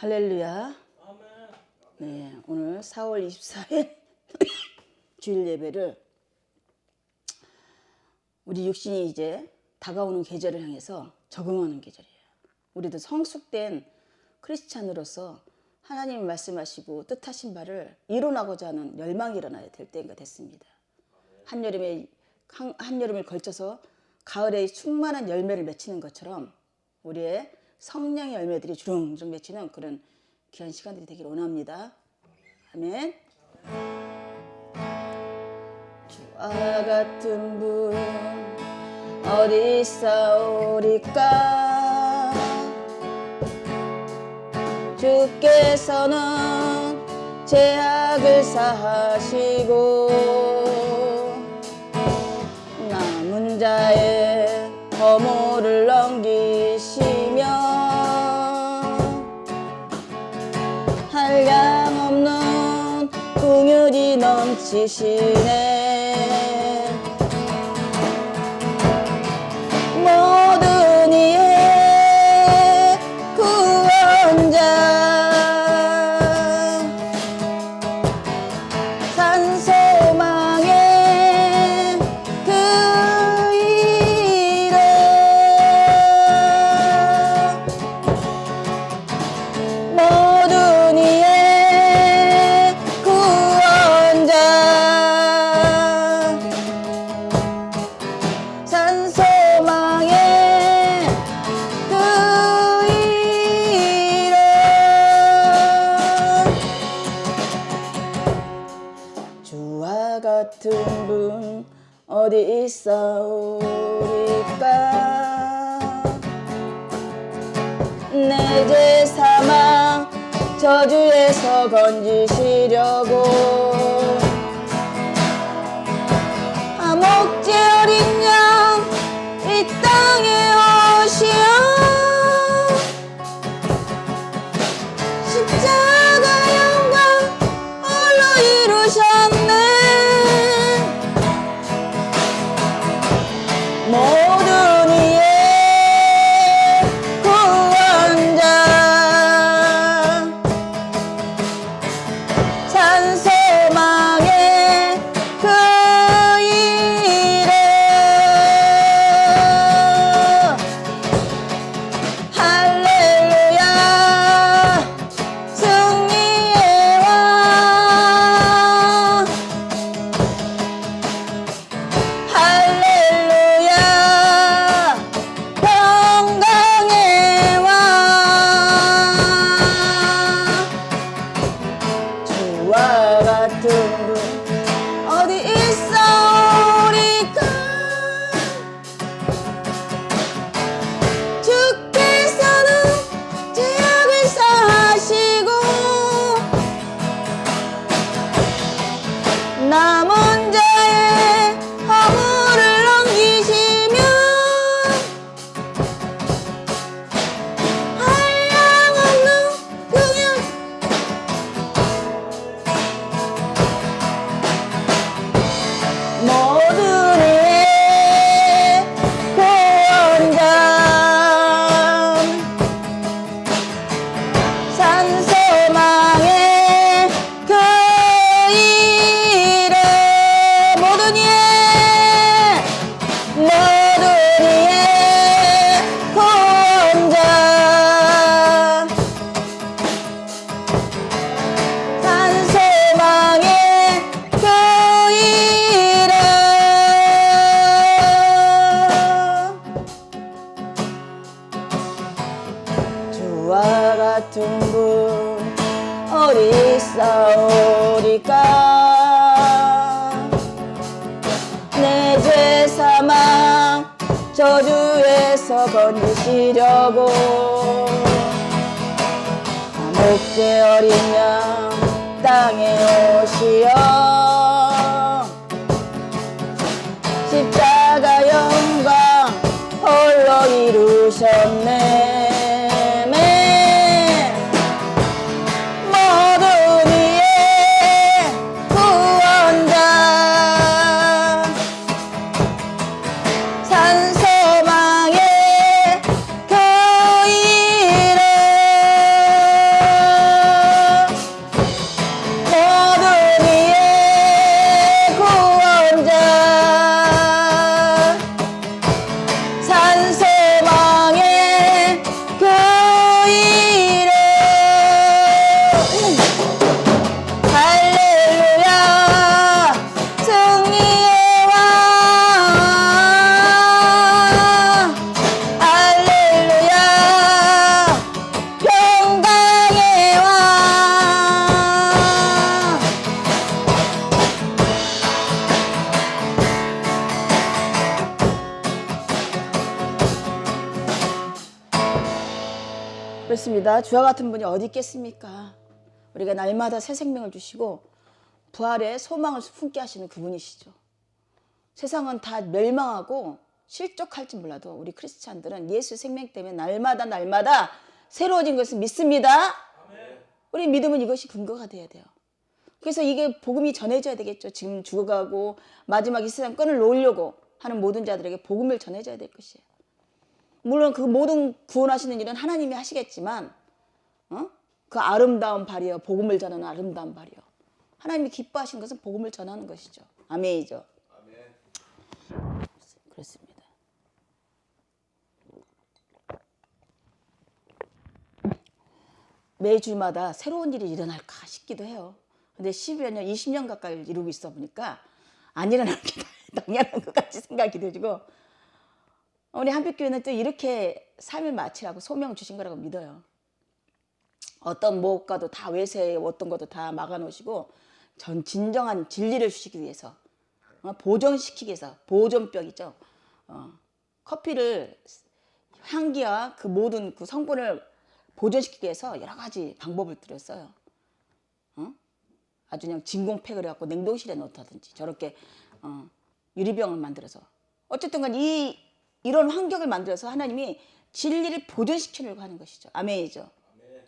할렐루야. 네, 오늘 4월 24일 주일 예배를 우리 육신이 이제 다가오는 계절을 향해서 적응하는 계절이에요. 우리도 성숙된 크리스찬으로서 하나님이 말씀하시고 뜻하신 바를 이뤄나고자 하는 열망이 일어나야 될 때가 됐습니다. 한여름을 걸쳐서 가을에 충만한 열매를 맺히는 것처럼 우리의 성령의 열매들이 주렁주렁 맺히는 그런 귀한 시간들이 되기를 원합니다. 아멘. 주와 같은 분 어디 있사오리까? 주께서는 죄악을 사하시고 남은 자의 허물을 넘기시며 한량없는 긍휼이 넘치시네. 모든 이의 구원자 산소망의 그 이름 모든 이의 구원자 산소망의 그 이름 주와 같은 분 어디 있사오리까? 내 죄 사망 저주에서 건지시려고 목재 어린 양 이 땅에 오시어 십자가 영광 홀로 이루셨네. 모든 이의 구원자 산소망의 그 이름 할렐루야 승리의 왕 할렐루야 평강의 왕 주와 같은 분 어디 있사오리까? 주께서는 죄악을 사하시고 남은 자의 허물을 넘기시며 한량없는 긍휼 모든 이의 구원자 산소망의 그 이름 모든 이의 구원자 산소망의 그 이름 주와 같은 분 어디 있사오리까? 내 죄 사망 저주에서 건지시려고 목재 어린 양 땅에 오시어 십자가 영광 홀로 이루셨네. 모든 이의 구원자 산소망의 그 이름 그렇습니다. 주와 같은 분이 어디 있겠습니까? 우리가 날마다 새 생명을 주시고 부활의 소망을 품게 하시는 그분이시죠. 세상은 다 멸망하고 실족할지 몰라도 우리 크리스찬들은 예수 생명 때문에 날마다 새로워진 것을 믿습니다. 우리 믿음은 이것이 근거가 돼야 돼요. 그래서 이게 복음이 전해져야 되겠죠. 지금 죽어가고 마지막 이 세상 끈을 놓으려고 하는 모든 자들에게 복음을 전해줘야 될 것이에요. 물론 그 모든 구원하시는 일은 하나님이 하시겠지만 그 아름다운 발이요, 복음을 전하는 아름다운 발이요, 하나님이 기뻐하시는 것은 복음을 전하는 것이죠. 아멘이죠. 아멘. 그렇습니다. 매주마다 새로운 일이 일어날까 싶기도 해요. 근데 10여 년, 20년 가까이 이루고 있어 보니까 안 일어나는 게 당연한 것 같이 생각이 들고, 우리 한빛교회는 또 이렇게 삶을 마치라고 소명을 주신 거라고 믿어요. 어떤 무엇과도 다 외세, 어떤 것도 다 막아놓으시고 전 진정한 진리를 주시기 위해서, 보존시키기 위해서, 보존병이죠. 커피를 향기와 그 모든 그 성분을 보존시키기 위해서 여러 가지 방법을 들였어요. 아주 그냥 진공팩을 해갖고 냉동실에 넣다든지 저렇게 유리병을 만들어서, 어쨌든 간 이런 환경을 만들어서 하나님이 진리를 보존시키려고 하는 것이죠. 아멘이죠. 아멘.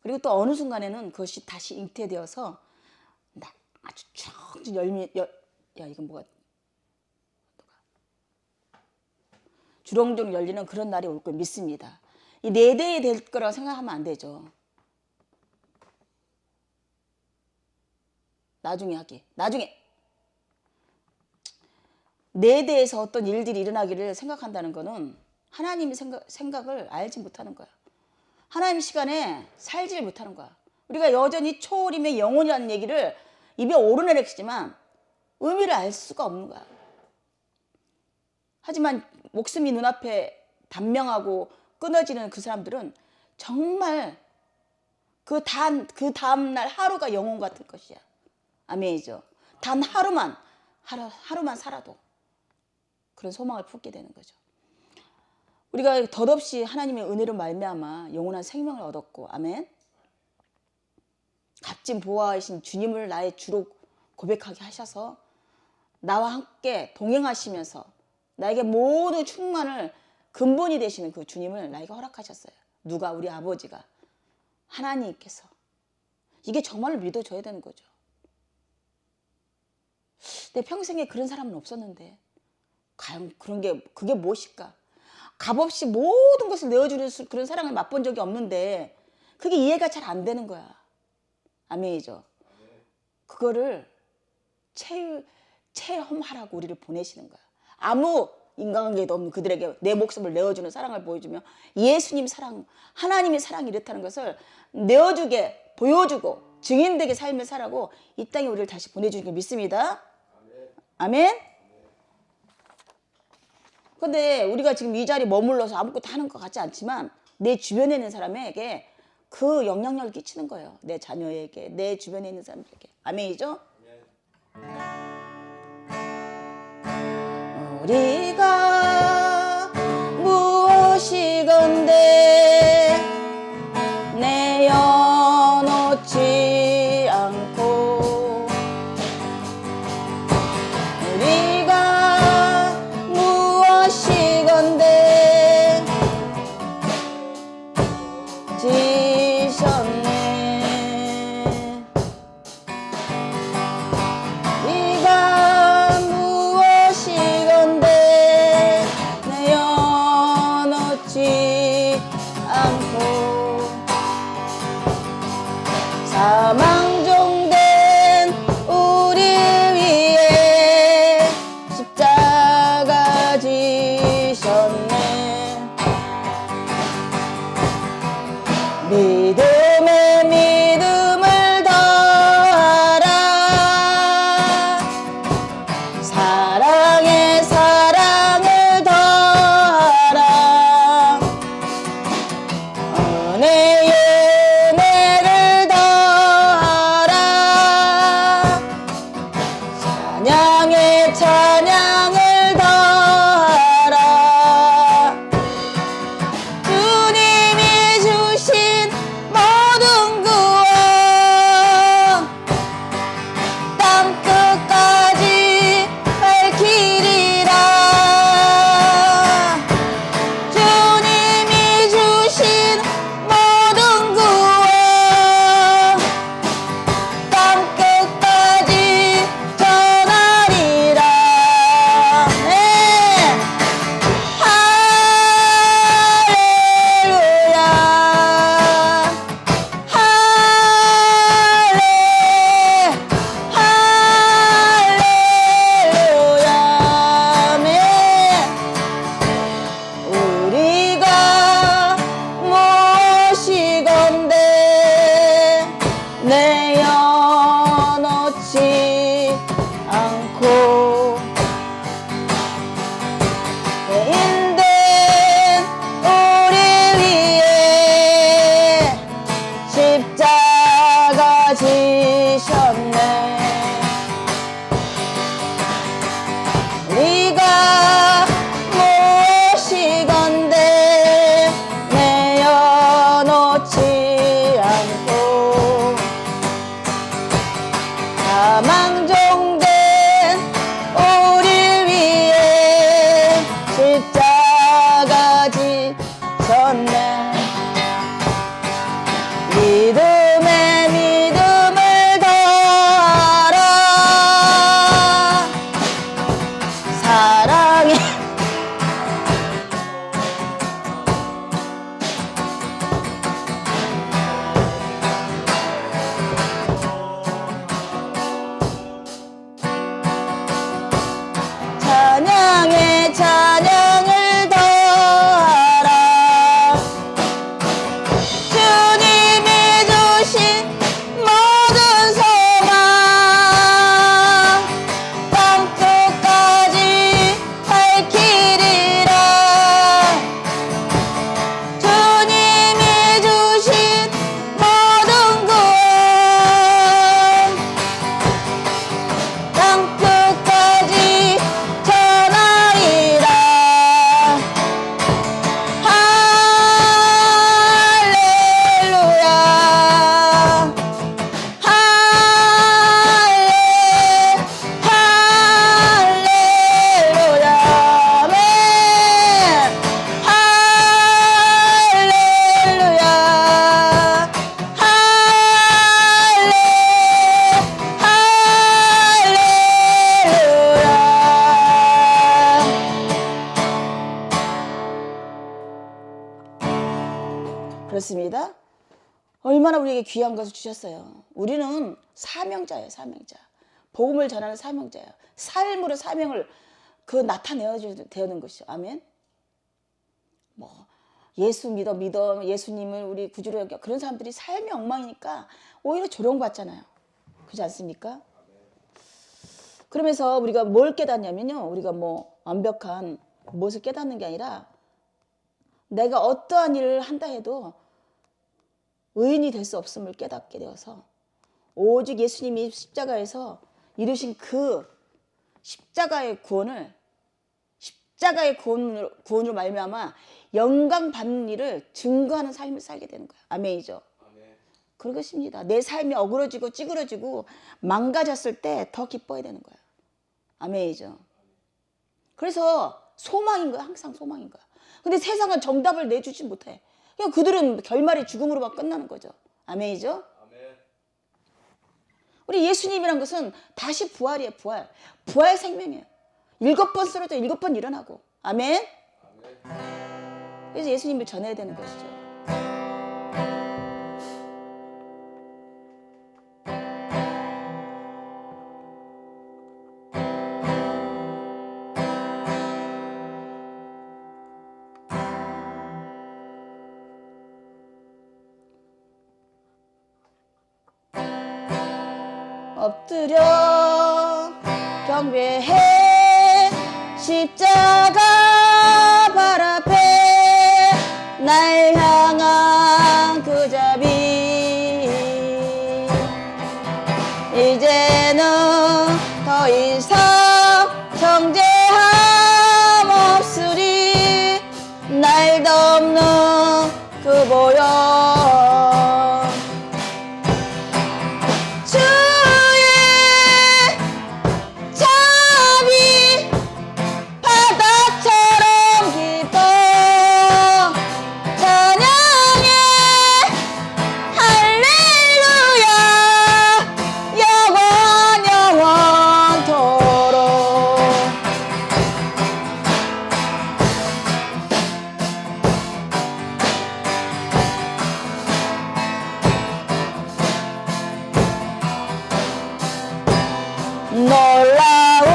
그리고 또 어느 순간에는 그것이 다시 잉태되어서 아주 쭉 이건 뭐가 주렁주렁 열리는 그런 날이 올 걸 믿습니다. 이 4대에 될 거라고 생각하면 안 되죠. 나중에 4대에서 어떤 일들이 일어나기를 생각한다는 것은 하나님의 생각을 알지 못하는 거야. 하나님 시간에 살지 못하는 거야. 우리가 여전히 초월임의 영혼이라는 얘기를 입에 오르내리지만 의미를 알 수가 없는 거야. 하지만 목숨이 눈앞에 단명하고 끊어지는 그 사람들은 정말 그 다음날 하루가 영혼 같은 것이야. 아멘이죠. 단 하루만 살아도 그런 소망을 품게 되는 거죠. 우리가 덧없이 하나님의 은혜로 말미암아 영원한 생명을 얻었고, 아멘. 값진 보호하신 주님을 나의 주로 고백하게 하셔서 나와 함께 동행하시면서 나에게 모든 충만을 근본이 되시는 그 주님을 나에게 허락하셨어요. 누가? 우리 아버지가, 하나님께서. 이게 정말로 믿어줘야 되는 거죠. 내 평생에 그런 사람은 없었는데 과연 그게 무엇일까? 값없이 모든 것을 내어주는 그런 사랑을 맛본 적이 없는데 그게 이해가 잘 안 되는 거야. 아멘이죠. 그거를 체험하라고 우리를 보내시는 거야. 아무 인간관계도 없는 그들에게 내 목숨을 내어주는 사랑을 보여주며 예수님 사랑, 하나님의 사랑이 이렇다는 것을 내어주게, 보여주고 증인되게 삶을 살라고 이 땅에 우리를 다시 보내주는 걸 믿습니다. 아멘. 근데 우리가 지금 이 자리에 머물러서 아무것도 하는 것 같지 않지만 내 주변에 있는 사람에게 그 영향력을 끼치는 거예요. 내 자녀에게, 내 주변에 있는 사람들에게. 아멘이죠? 우리가 무엇이건대 내어놓지 않고, 우리가 무엇이건대 지셨네. 네가 무엇이건대 내어놓지 않고, 사망종된 우리 위에 십자가 지셨네. 믿음에 믿음을 더하라, 사랑에 사랑을 더하라, 은혜에 은혜를 더하라, 찬양에 찬양을 더하라. 주님이 그렇습니다. 얼마나 우리에게 귀한 것을 주셨어요. 우리는 사명자예요. 사명자. 복음을 전하는 사명자예요. 삶으로 사명을 나타내야 되는 것이죠. 아멘. 예수 믿어 예수님을 우리 구주로 여겨, 그런 사람들이 삶이 엉망이니까 오히려 조롱받잖아요. 그렇지 않습니까? 그러면서 우리가 뭘 깨닫냐면요, 우리가 완벽한 무엇을 깨닫는 게 아니라 내가 어떠한 일을 한다 해도 의인이 될 수 없음을 깨닫게 되어서 오직 예수님이 십자가에서 이루신 그 십자가의 구원으로 말미암아 영광 받는 일을 증거하는 삶을 살게 되는 거예요. 아멘이죠. 아멘. 그런 것입니다. 내 삶이 어그러지고 찌그러지고 망가졌을 때 더 기뻐야 되는 거예요. 아멘이죠. 그래서 소망인 거야. 항상 소망인 거야. 근데 세상은 정답을 내주지 못해. 그냥 그들은 결말이 죽음으로만 끝나는 거죠. 아멘이죠. 아멘. 우리 예수님이란 것은 다시 부활이에요. 부활 생명이에요. 7번 쓰러져 7번 일어나고. 아멘. 아멘. 그래서 예수님을 전해야 되는 것이죠. 엎드려 경배해 십자가 발 앞에 날 향한 그 자비 이제는 더 이상 정죄함 없으리 날 덮는 그 보혈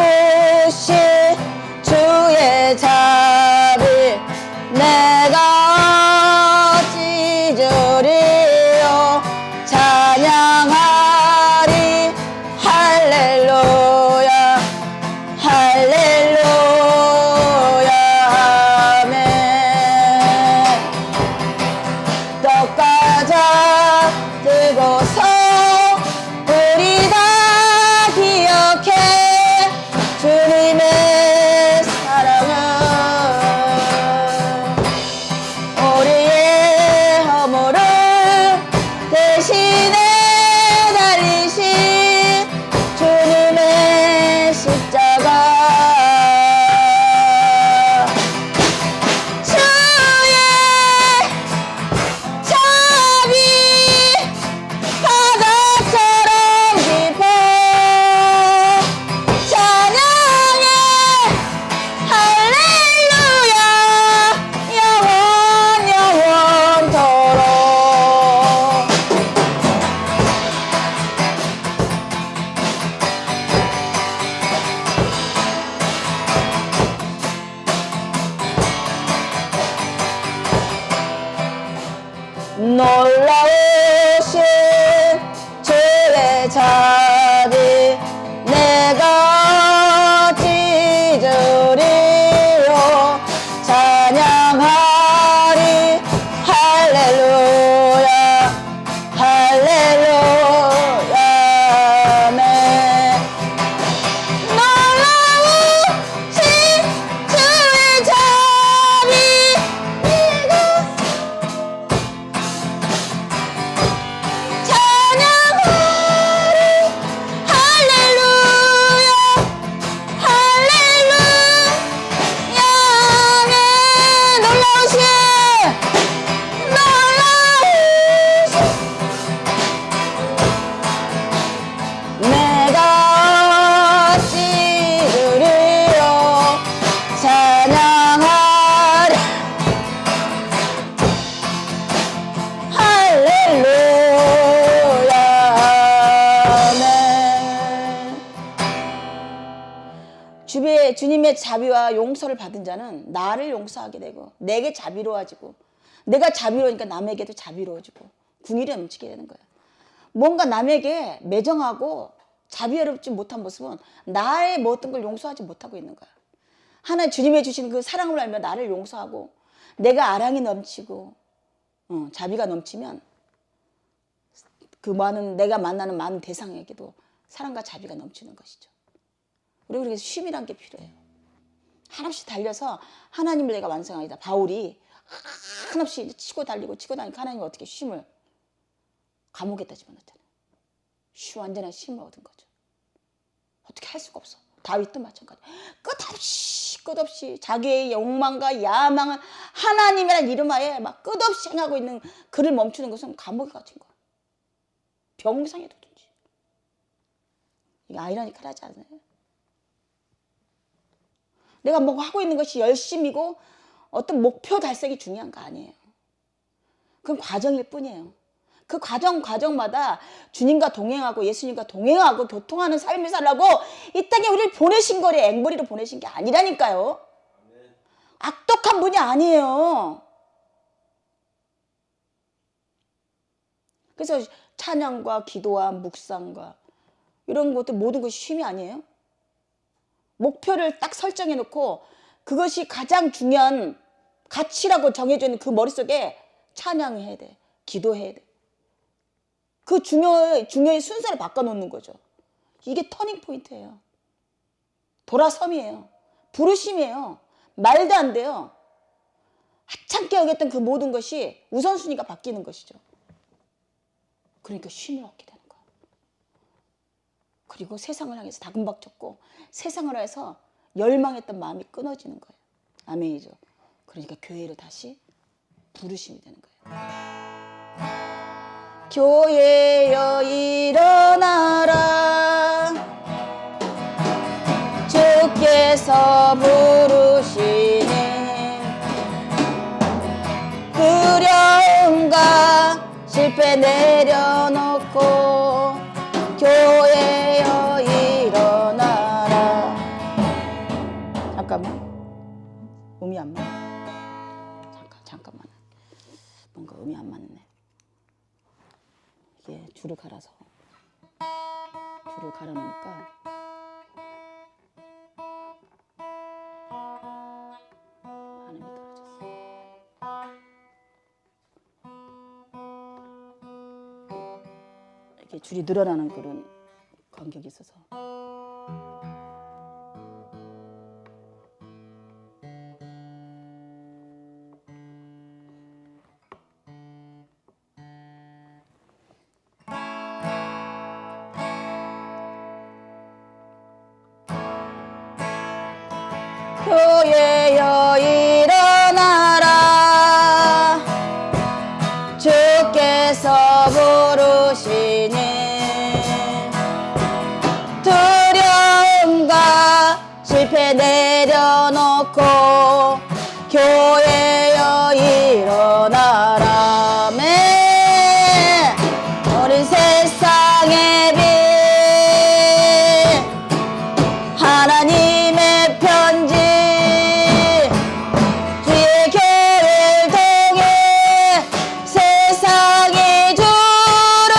놀라우신 주의 자비 내가 어찌저리요 찬양하리 할렐루야 할렐루야 아멘. 떡가자 들고서 우리 다 기억해 주님의 사랑은 우리의 허물을 대신에 달리신 주님의 십자가 주의 자비 바다처럼 깊어 찬양해 할렐루야 영원토록 놀라우신 주의 자비 내가 어찌저리요 찬양하리 할렐루야 할렐루야 아멘. 놀라우신 주의 자비 내가 찬양하리 이렇게 주님의 자비와 용서를 받은 자는 나를 용서하게 되고 내게 자비로워지고 내가 자비로우니까 남에게도 자비로워지고 궁일이 넘치게 되는 거예요. 뭔가 남에게 매정하고 자비롭지 못한 모습은 나의 모든 걸 용서하지 못하고 있는 거야. 하나님 주님의 주신 그 사랑을 알며 나를 용서하고 내가 아랑이 넘치고 자비가 넘치면 그 많은 내가 만나는 많은 대상에게도 사랑과 자비가 넘치는 것이죠. 우리가 그래서 쉼이란 게 필요해요. 한없이 달려서 하나님을 내가 완성하리다. 바울이 한없이 치고 달리고 치고 다니니까 하나님이 어떻게 쉼을 감옥에다 집어넣잖아요. 완전한 쉼을 얻은 거죠. 어떻게 할 수가 없어. 다윗도 마찬가지. 끝없이 자기의 욕망과 야망을 하나님이라는 이름하에 막 끝없이 행하고 있는 그를 멈추는 것은 감옥에 갇힌 거야. 병상에 뒀든지. 이게 아이러니컬하지 않아요? 내가 뭐 하고 있는 것이 열심이고 어떤 목표 달성이 중요한 거 아니에요. 그건 과정일 뿐이에요. 그 과정마다 주님과 동행하고 예수님과 동행하고 교통하는 삶을 살라고 이 땅에 우리를 보내신 거래. 앵벌이로 보내신 게 아니라니까요. 악독한 분이 아니에요. 그래서 찬양과 기도와 묵상과 이런 것들 모든 것이 쉼이 아니에요. 목표를 딱 설정해 놓고 그것이 가장 중요한 가치라고 정해져 있는 그 머릿속에 찬양해야 돼. 기도해야 돼. 그 중요의 순서를 바꿔놓는 거죠. 이게 터닝 포인트예요. 돌아섬이에요. 부르심이에요. 말도 안 돼요. 하찮게 여겼던 그 모든 것이 우선순위가 바뀌는 것이죠. 그러니까 쉼을 얻게 되는 거예요. 그리고 세상을 향해서 다금박쳤고 세상을 해서 열망했던 마음이 끊어지는 거예요. 아멘이죠. 그러니까 교회로 다시 부르심이 되는 거예요. 교회여 일어나라 주께서 부르시니 두려움과 실패 내려놓고 교회여 일어나라. 잠깐만 음이 안 맞네. 잠깐만 뭔가 음이 안 맞네. 이게 줄을 갈아 놓으니까 반음이 떨어졌어. 이렇게 줄이 늘어나는 그런 간격이 있어서 교회여 일어나라 주께서 부르시니 두려움과 실패 내려놓고 교회여 일어나라. 아멘. 우리 세상의 빛 하나님의 편지 주의 교회를 통해 세상이 주를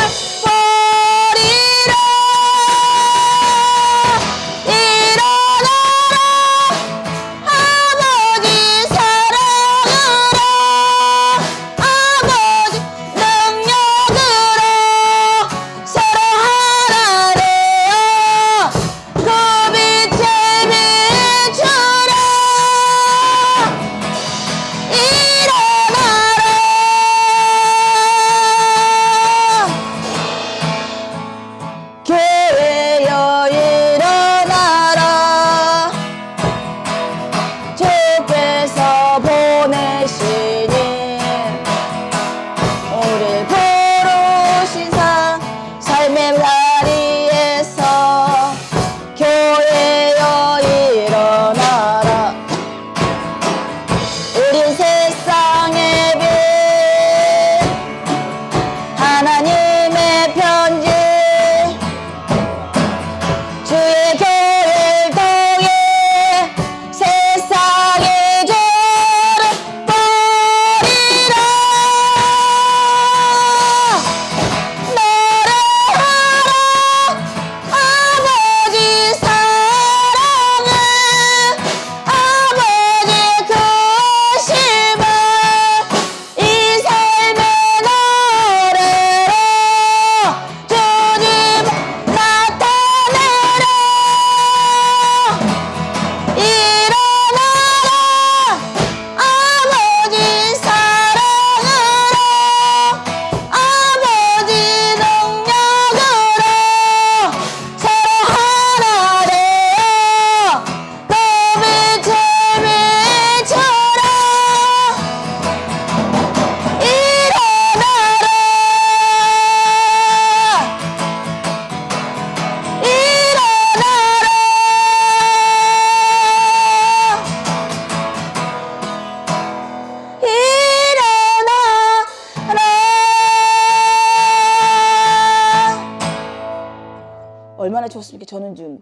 얼마나 좋습니까? 저는 지금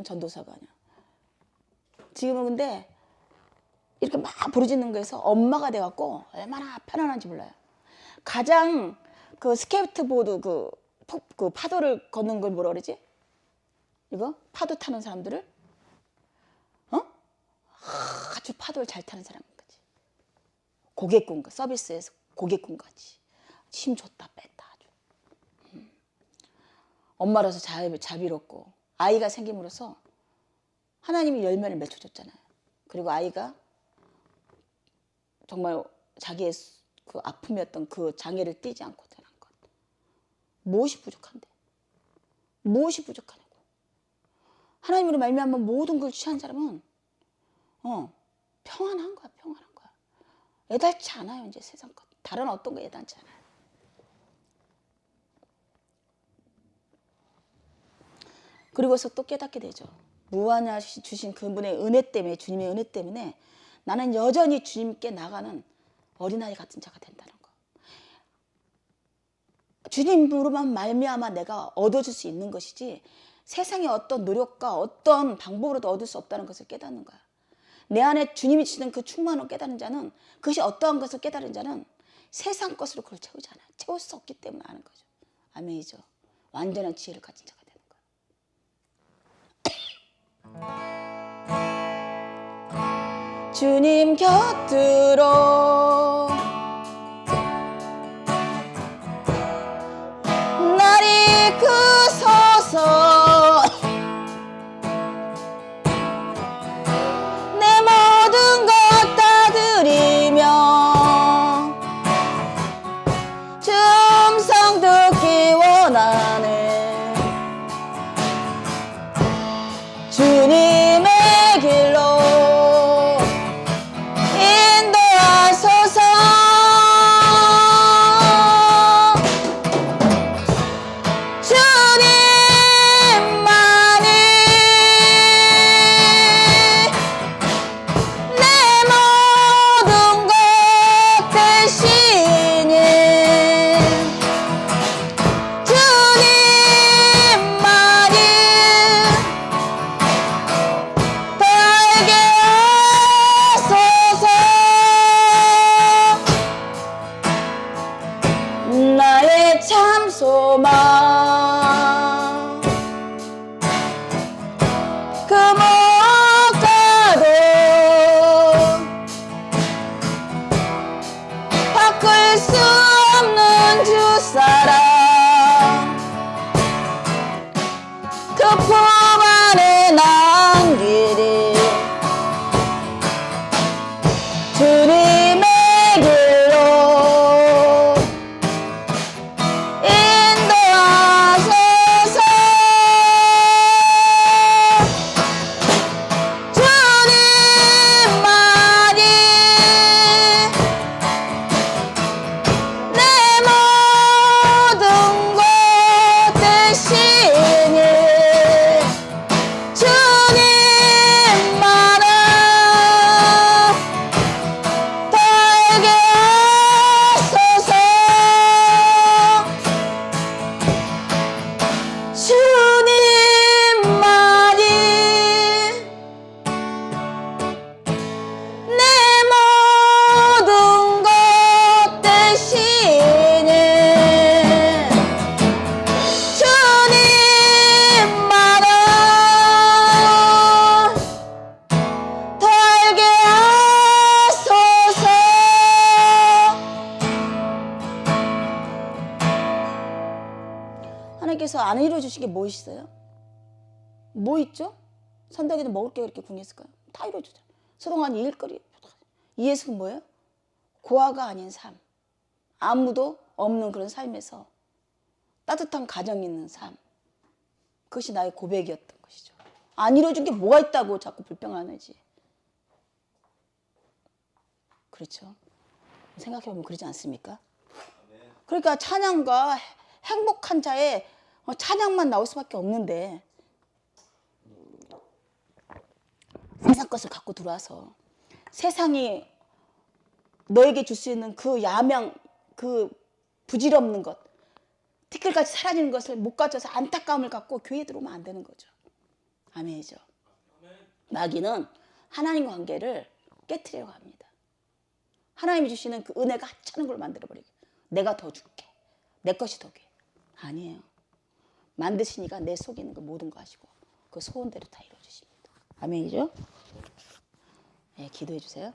전도사가 아니야. 지금은 근데 이렇게 막 부르짖는 거에서 엄마가 돼갖고 얼마나 편안한지 몰라요. 가장 그 스케이트보드 그 파도를 걷는 걸 뭐라 그러지? 이거 파도 타는 사람들을 아주 파도를 잘 타는 사람인 거지. 고객군 서비스에서 고객군 같이 힘 줬다 뺐다 아주. 엄마로서 자비롭고 아이가 생김으로써 하나님이 열매를 맺혀줬잖아요. 그리고 아이가 정말 자기의 그 아픔이었던 그 장애를 띄지 않고 태어난 것. 무엇이 부족한데? 무엇이 부족하냐고. 하나님으로 말미암아 모든 걸 취한 사람은 평안한 거야. 평안한 거야. 애달치 않아요. 이제 세상 것. 다른 어떤 거 애달치 않아요. 그리고서 또 깨닫게 되죠. 무한하시 주신 그분의 은혜 때문에, 주님의 은혜 때문에 나는 여전히 주님께 나가는 어린아이 같은 자가 된다는 거. 주님으로만 말미암아 내가 얻어줄 수 있는 것이지 세상의 어떤 노력과 어떤 방법으로도 얻을 수 없다는 것을 깨닫는 거야. 내 안에 주님이 주시는 그 충만을 깨달은 자는, 그것이 어떠한 것을 깨달은 자는 세상 것으로 그걸 채우지 않아요. 채울 수 없기 때문에 아는 거죠. 아멘이죠. 완전한 지혜를 가진 자가 되는 거야. 주님 곁으로 날이 크소서. 내 모든 것 다 드리며 주 음성 듣기 원하네. 주님의 길로 인도하소서. 주님만이 내 모든 것 되시니 주님만이 더 알게 하소서. 나의 참 소망 그 무엇과도 바꿀 수 없는 주 사랑 그 품 안에 남기리. 주님의 길로 인도하소서. 주님만이 내 모든 것 되시니 주님만은 더 알게 하소서. 주님만이 내 모든 것 되시니 주님만은 더 알게 하소서. 하나님께서 안 이루어주신 게 뭐 있어요? 뭐 있죠? 산더기는 먹을 게 그렇게 궁했을까요? 다 이루어주죠. 소동한 일거리. 이 예수는 뭐예요? 고아가 아닌 삶. 아무도 없는 그런 삶에서 따뜻한 가정이 있는 삶. 그것이 나의 고백이었던 것이죠. 안 이루어준 게 뭐가 있다고 자꾸 불평하는지. 그렇죠. 생각해보면 그러지 않습니까? 그러니까 찬양과 행복한 자의 찬양만 나올 수밖에 없는데 세상 것을 갖고 들어와서 세상이 너에게 줄 수 있는 그 야망, 그 부질없는 것, 티끌같이 사라지는 것을 못 가져서 안타까움을 갖고 교회에 들어오면 안 되는 거죠. 아멘이죠. 마귀는 하나님 관계를 깨트리려고 합니다. 하나님이 주시는 그 은혜가 하찮은 걸 만들어버리게. 내가 더 줄게. 내 것이 더 게. 아니에요. 만드시니까 내 속에 있는 그 모든 거 하시고 그 소원대로 다 이루어주십니다. 아멘이죠? 네, 기도해 주세요.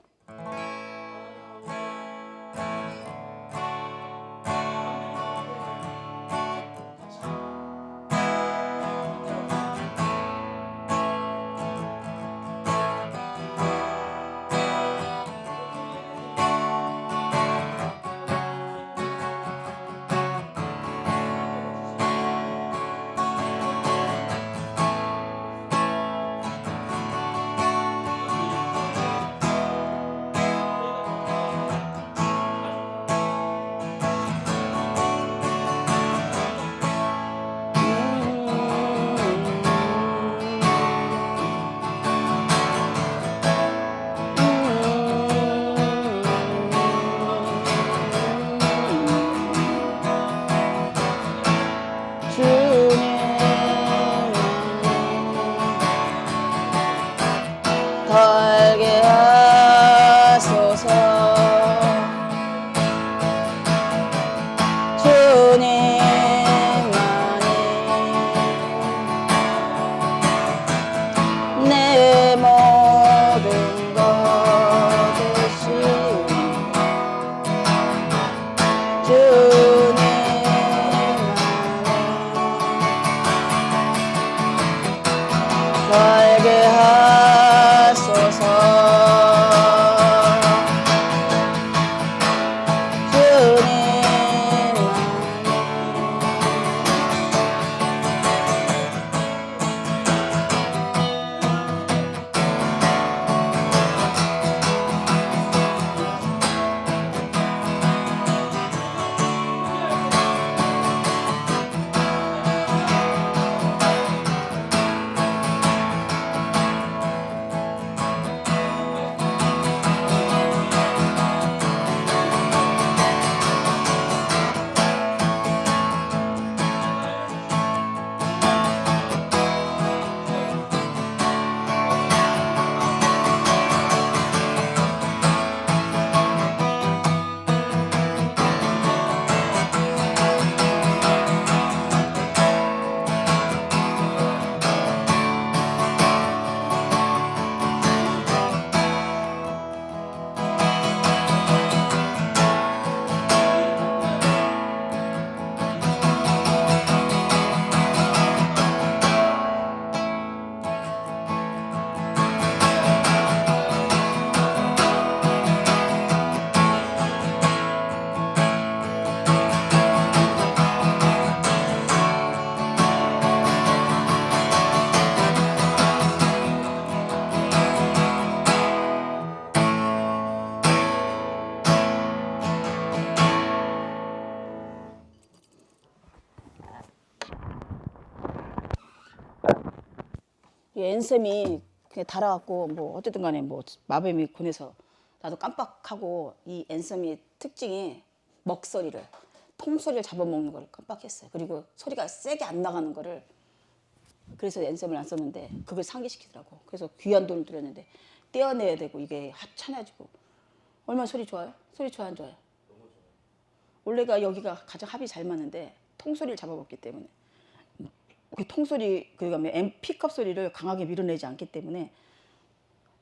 달게 하소서. 주님만이 내 모든 것 되시니 주님만이 달게 하소서. 앤셈이 그냥 달아갖고 뭐 어쨌든 간에 뭐 마뱀이 권해서 나도 깜빡하고 이 앤셈의 특징이 먹소리를 통소리를 잡아먹는 걸 깜빡했어요. 그리고 소리가 세게 안 나가는 거를 그래서 앤셈을 안 썼는데 그걸 상기시키더라고. 그래서 귀한 돈을 들였는데 떼어내야 되고 이게 하찮아지고 얼마나 소리 좋아요? 소리 좋아요 안 좋아요? 원래가 여기가 가장 합이 잘 맞는데 통소리를 잡아먹기 때문에 그 통소리 그다음에 P컵 소리를 강하게 밀어내지 않기 때문에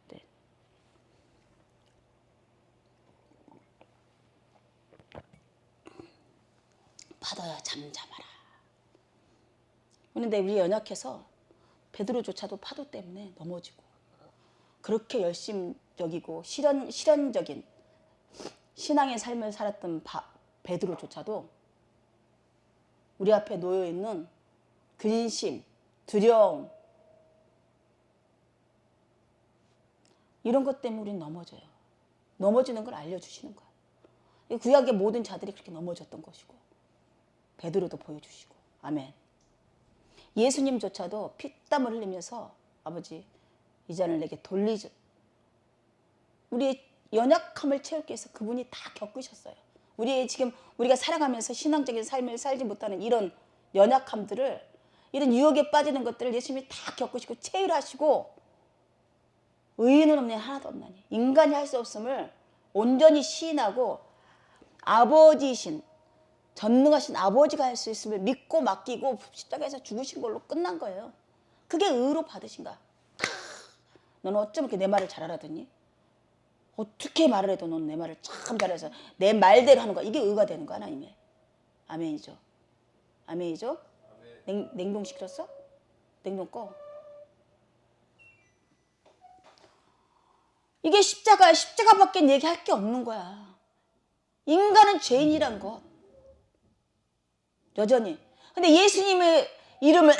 네. 받아야 잠잠하라. 그런데 우리 연약해서 베드로조차도 파도 때문에 넘어지고 그렇게 열심적이고 실현적인 신앙의 삶을 살았던 베드로조차도 우리 앞에 놓여 있는 근심, 두려움 이런 것 때문에 우리는 넘어져요. 넘어지는 걸 알려주시는 거예요. 구약의 모든 자들이 그렇게 넘어졌던 것이고 베드로도 보여주시고 아멘. 예수님조차도 피땀을 흘리면서 아버지 이 잔을 내게 돌리죠. 우리의 연약함을 채우기 위해서 그분이 다 겪으셨어요. 우리가 살아가면서 신앙적인 삶을 살지 못하는 이런 연약함들을, 이런 유혹에 빠지는 것들을 예수님이 다 겪으시고 체휼하시고 의인은 없느냐 하나도 없나니 인간이 할 수 없음을 온전히 시인하고 아버지이신 전능하신 아버지가 할 수 있음을 믿고 맡기고 십자가에서 죽으신 걸로 끝난 거예요. 그게 의로 받으신가? 너는 어쩜 이렇게 내 말을 잘 알아듣니? 어떻게 말을 해도 넌 내 말을 참 잘해서 내 말대로 하는 거야. 이게 의가 되는 거야, 하나님의. 아멘이죠. 아멘이죠. 냉동 시켰어? 냉동 꺼. 이게 십자가야. 십자가밖에 얘기할 게 없는 거야. 인간은 죄인이란 것. 여전히. 근데 예수님의 이름을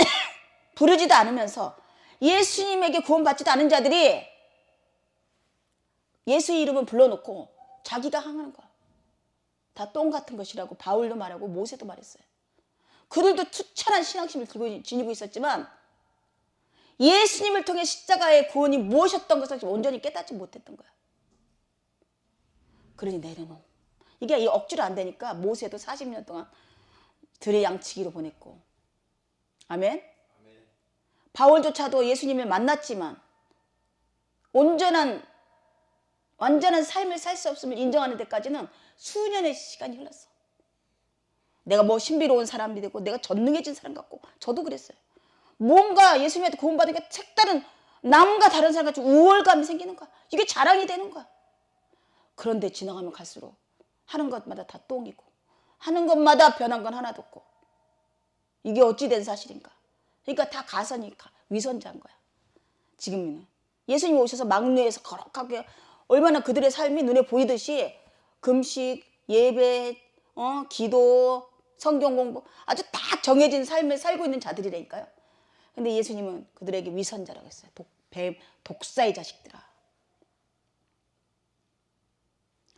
부르지도 않으면서 예수님에게 구원받지도 않은 자들이 예수의 이름은 불러놓고 자기가 항하는 거야. 다 똥 같은 것이라고 바울도 말하고 모세도 말했어요. 그들도 투철한 신앙심을 지니고 있었지만 예수님을 통해 십자가의 구원이 무엇이었던 것을 온전히 깨닫지 못했던 거야. 그러니 내려놓음. 이게 억지로 안 되니까 모세도 40년 동안 들의 양치기로 보냈고. 아멘? 바울조차도 예수님을 만났지만 완전한 삶을 살 수 없음을 인정하는 데까지는 수년의 시간이 흘렀어. 내가 뭐 신비로운 사람이 되고 내가 전능해진 사람 같고 저도 그랬어요. 뭔가 예수님한테 구원받으니까 색다른 남과 다른 사람 같이 우월감이 생기는 거야. 이게 자랑이 되는 거야. 그런데 지나가면 갈수록 하는 것마다 다 똥이고 하는 것마다 변한 건 하나도 없고 이게 어찌 된 사실인가. 그러니까 다 가서니까 위선자인 거야. 지금은 예수님이 오셔서 막내에서 거룩하게 얼마나 그들의 삶이 눈에 보이듯이 금식, 예배, 기도, 성경 공부 아주 다 정해진 삶을 살고 있는 자들이라니까요. 근데 예수님은 그들에게 위선자라고 했어요. 독사의 자식들아.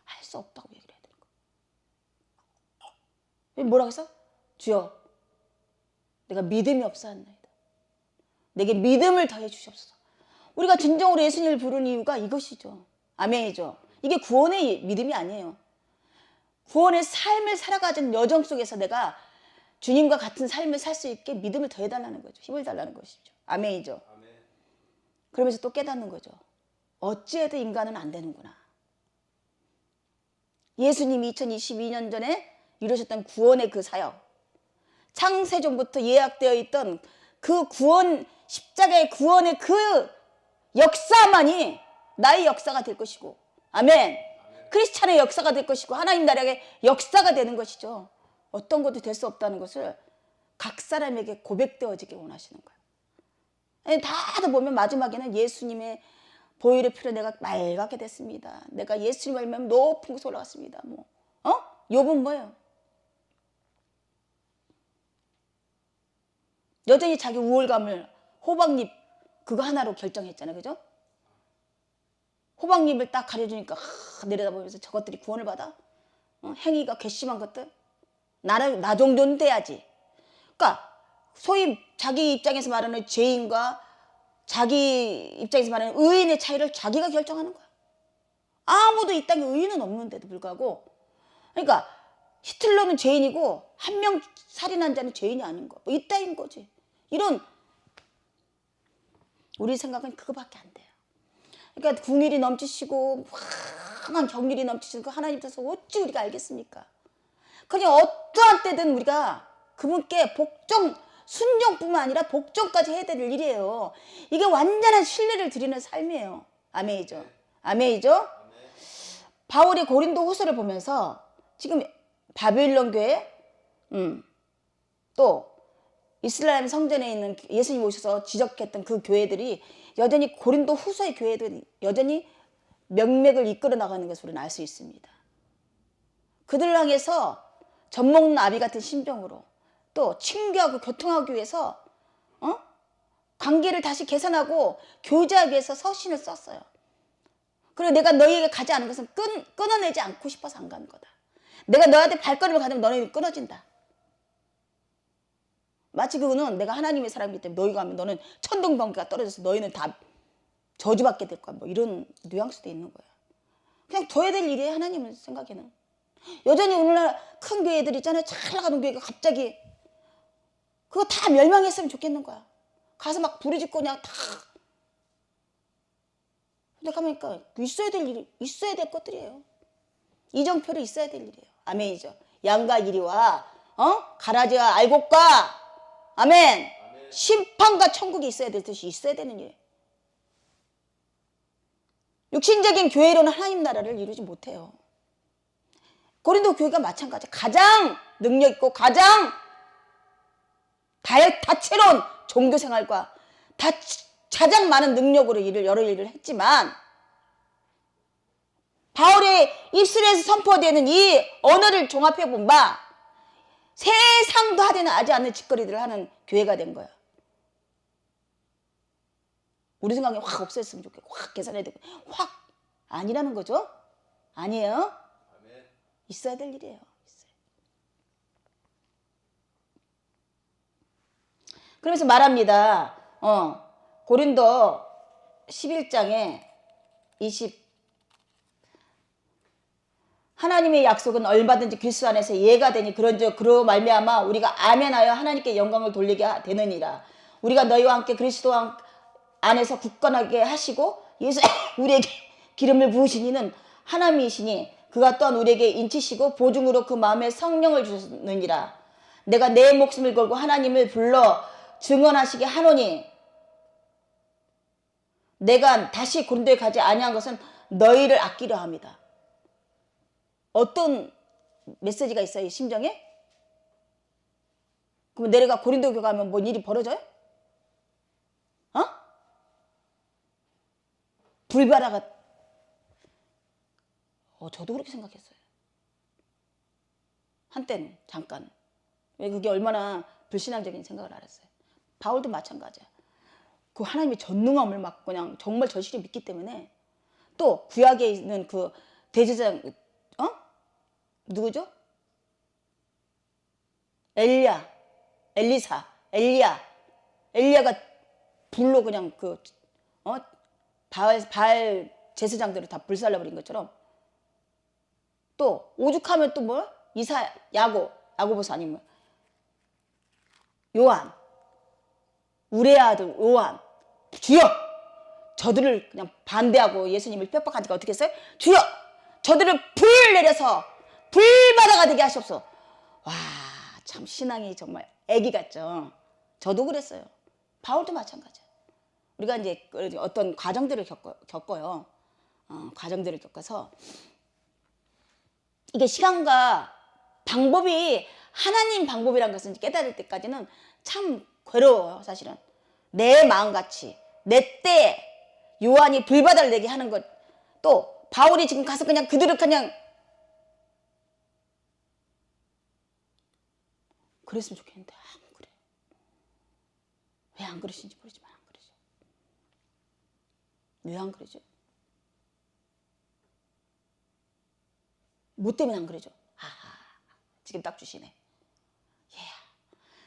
할 수 없다고 얘기를 해야 되는 거예요. 뭐라고 했어? 주여, 내가 믿음이 없사옵나이다. 내게 믿음을 더해 주시옵소서. 우리가 진정으로 예수님을 부르는 이유가 이것이죠. 아멘이죠. 이게 구원의 믿음이 아니에요. 구원의 삶을 살아가는 여정 속에서 내가 주님과 같은 삶을 살 수 있게 믿음을 더해달라는 거죠. 힘을 달라는 것이죠. 아멘이죠. 그러면서 또 깨닫는 거죠. 어찌해도 인간은 안 되는구나. 예수님이 2022년 전에 이루셨던 구원의 그 사역, 창세전부터 예약되어 있던 그 구원, 십자가의 구원의 그 역사만이 나의 역사가 될 것이고, 아멘. 크리스찬의 역사가 될 것이고 하나님 나라의 역사가 되는 것이죠. 어떤 것도 될 수 없다는 것을 각 사람에게 고백되어지게 원하시는 거예요. 다들 보면 마지막에는 예수님의 보혈의 피로 내가 맑게 됐습니다. 내가 예수님을 알면 높은 곳에 올라갔습니다. 욥은 뭐예요? 여전히 자기 우월감을 호박잎 그거 하나로 결정했잖아요. 그죠? 호박잎을 딱 가려주니까 내려다보면서 저것들이 구원을 받아? 행위가 괘씸한 것들? 나 정도는 돼야지. 그러니까 소위 자기 입장에서 말하는 죄인과 자기 입장에서 말하는 의인의 차이를 자기가 결정하는 거야. 아무도 이 땅에 의인은 없는데도 불구하고, 그러니까 히틀러는 죄인이고 한 명 살인한 자는 죄인이 아닌 거. 뭐 이따인 거지. 이런 우리 생각은 그거밖에 안 돼요. 그러니까 궁일이 넘치시고 황한 경륜이 넘치시는 그 하나님께서 어찌 우리가 알겠습니까? 그냥 어떠한 때든 우리가 그분께 복종, 순종뿐만 아니라 복종까지 해야 될 일이에요. 이게 완전한 신뢰를 드리는 삶이에요. 아멘이죠. 아멘이죠. 바울이 고린도 후서를 보면서 지금 바빌론 교회, 또 이스라엘 성전에 있는 예수님 오셔서 지적했던 그 교회들이 여전히 고린도 후서의 교회들이 여전히 명맥을 이끌어 나가는 것을 우리는 알 수 있습니다. 그들을 향해서 젖먹는 아비 같은 심정으로 또 친교하고 교통하기 위해서 관계를 다시 개선하고 교제하기 위해서 서신을 썼어요. 그리고 내가 너희에게 가지 않은 것은 끊어내지 않고 싶어서 안 가는 거다. 내가 너한테 발걸음을 가면 너희는 끊어진다. 마치 그거는 내가 하나님의 사람이기 때문에 너희가 하면 너는 천둥번개가 떨어져서 너희는 다 저주받게 될 거야. 뭐 이런 뉘앙스도 있는 거야. 그냥 둬야 될 일이에요. 하나님의 생각에는. 여전히 오늘날 큰 교회들 있잖아요. 잘 나가는 교회가 갑자기 그거 다 멸망했으면 좋겠는 거야. 가서 막 부르짖고 그냥 다. 근데 가만히 있으니까 있어야 될 일이, 있어야 될 것들이에요. 이정표로 있어야 될 일이에요. 아멘이죠. 양과 이리와 가라지와 알곡과 아멘. 심판과 천국이 있어야 될 듯이 있어야 되는 일이에요. 육신적인 교회로는 하나님 나라를 이루지 못해요. 고린도 교회가 마찬가지. 가장 능력 있고 가장 다채로운 종교 생활과 가장 많은 능력으로 여러 일을 했지만 바울의 입술에서 선포되는 이 언어를 종합해 본 바 세상도 하지 않는 짓거리들을 하는 교회가 된 거야. 우리 생각에 확 없애했으면 좋겠고 확 계산해야 되고 확 아니라는 거죠. 아니에요. 있어야 될 일이에요. 그러면서 말합니다. 고린도 11장에 하나님의 약속은 얼마든지 그리스도 안에서 예가 되니 그런즉 그로 말미암아 우리가 아멘하여 하나님께 영광을 돌리게 되느니라. 우리가 너희와 함께 그리스도 안에서 굳건하게 하시고 예수 우리에게 기름을 부으신 이는 하나님이시니 그가 또한 우리에게 인치시고 보증으로 그 마음에 성령을 주셨느니라. 내가 내 목숨을 걸고 하나님을 불러 증언하시게 하노니 내가 다시 고린도에 가지 아니한 것은 너희를 아끼려 합니다. 어떤 메시지가 있어요? 이 심정에? 그럼 내가 고린도 교회 가면 뭐 일이 벌어져요? 불바다가 저도 그렇게 생각했어요. 한때는 잠깐. 왜 그게 얼마나 불신앙적인 생각을 알았어요. 바울도 마찬가지야. 그 하나님의 전능함을 막 그냥 정말 절실히 믿기 때문에 또 구약에 있는 그 대제사장 누구죠? 엘리야가 불로 그냥 바알 제사장들을 다 불살라버린 것처럼 또 오죽하면 또 뭐 야고보서 아니면 요한 우레의 아들 요한 주여 저들을 그냥 반대하고 예수님을 핍박하니까 어떻게 했어요? 주여 저들을 불 내려서 불바다가 되게 하시옵소서. 와, 참 신앙이 정말 애기 같죠. 저도 그랬어요. 바울도 마찬가지야. 우리가 이제 어떤 과정들을 겪어요. 과정들을 겪어서 이게 시간과 방법이 하나님 방법이란 것을 깨달을 때까지는 참 괴로워요. 사실은 내 마음같이 내 때에 요한이 불바다를 내게 하는 것, 또 바울이 지금 가서 그냥 그들을 그냥 그랬으면 좋겠는데 안 그래. 왜 안 그러신지 모르지만 안 그러죠. 왜 안 그러죠? 뭐 때문에 안 그러죠? 지금 딱 주시네. 얘야,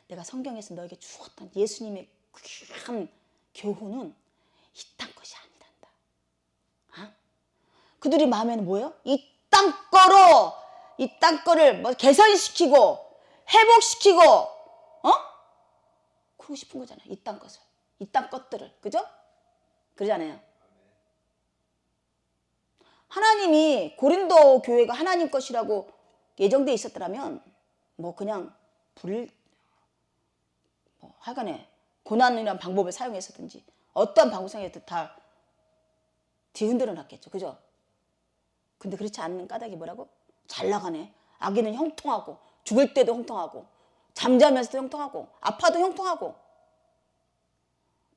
내가 성경에서 너에게 주었던 예수님의 귀한 교훈은 이 땅 것이 아니란다. 그들이 마음에는 뭐예요? 이 땅 거를 뭐 개선시키고 회복시키고 그러고 싶은 거잖아요. 이 땅 것을, 이 땅 것들을, 그죠? 그러잖아요. 하나님이 고린도 교회가 하나님 것이라고 예정돼 있었더라면 뭐 그냥 하여간에 고난이라는 방법을 사용했었든지 어떤 방법 사용해도 다 뒤흔들어 놨겠죠. 그죠? 근데 그렇지 않는 까닭이 뭐라고? 잘 나가네. 아기는 형통하고 죽을 때도 형통하고 잠자면서도 형통하고 아파도 형통하고.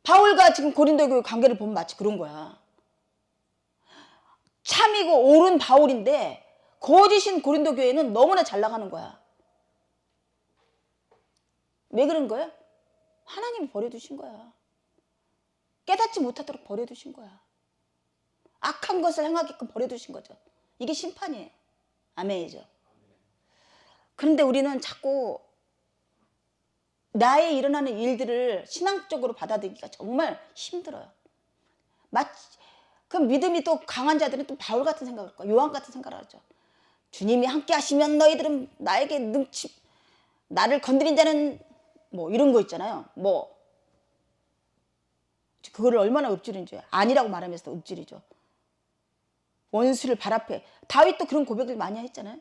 바울과 지금 고린도 교회 관계를 보면 마치 그런 거야. 참이고 옳은 바울인데 거짓인 고린도 교회는 너무나 잘 나가는 거야. 왜 그런 거야? 하나님이 버려두신 거야. 깨닫지 못하도록 버려두신 거야. 악한 것을 행하게끔 버려두신 거죠. 이게 심판이에요. 아멘이죠. 그런데 우리는 자꾸 나에 일어나는 일들을 신앙적으로 받아들이기가 정말 힘들어요. 그럼 믿음이 또 강한 자들은 또 바울 같은 생각을 할 거야. 요한 같은 생각을 하죠. 주님이 함께 하시면 너희들은 나에게 능치, 나를 건드린 자는 뭐 이런 거 있잖아요. 뭐 그거를 얼마나 읊조리는지 아니라고 말하면서 읊조리죠. 원수를 발 앞에, 다윗도 그런 고백을 많이 했잖아요.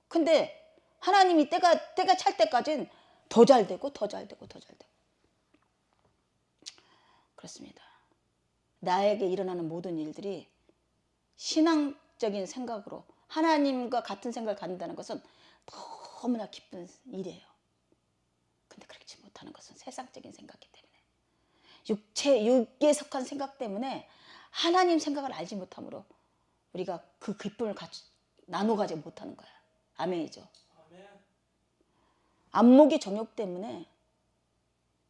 근데 하나님이 때가 찰 때까지는 더 잘 되고 더 잘 되고 더 잘 되고. 그렇습니다. 나에게 일어나는 모든 일들이 신앙적인 생각으로 하나님과 같은 생각을 갖는다는 것은 너무나 기쁜 일이에요. 근데 그렇지 못하는 것은 세상적인 생각이기 때문에, 육에 속한 생각 때문에 하나님 생각을 알지 못함으로 우리가 그 기쁨을 나눠 가지 못하는 거야. 아멘이죠. 안목의 정욕 때문에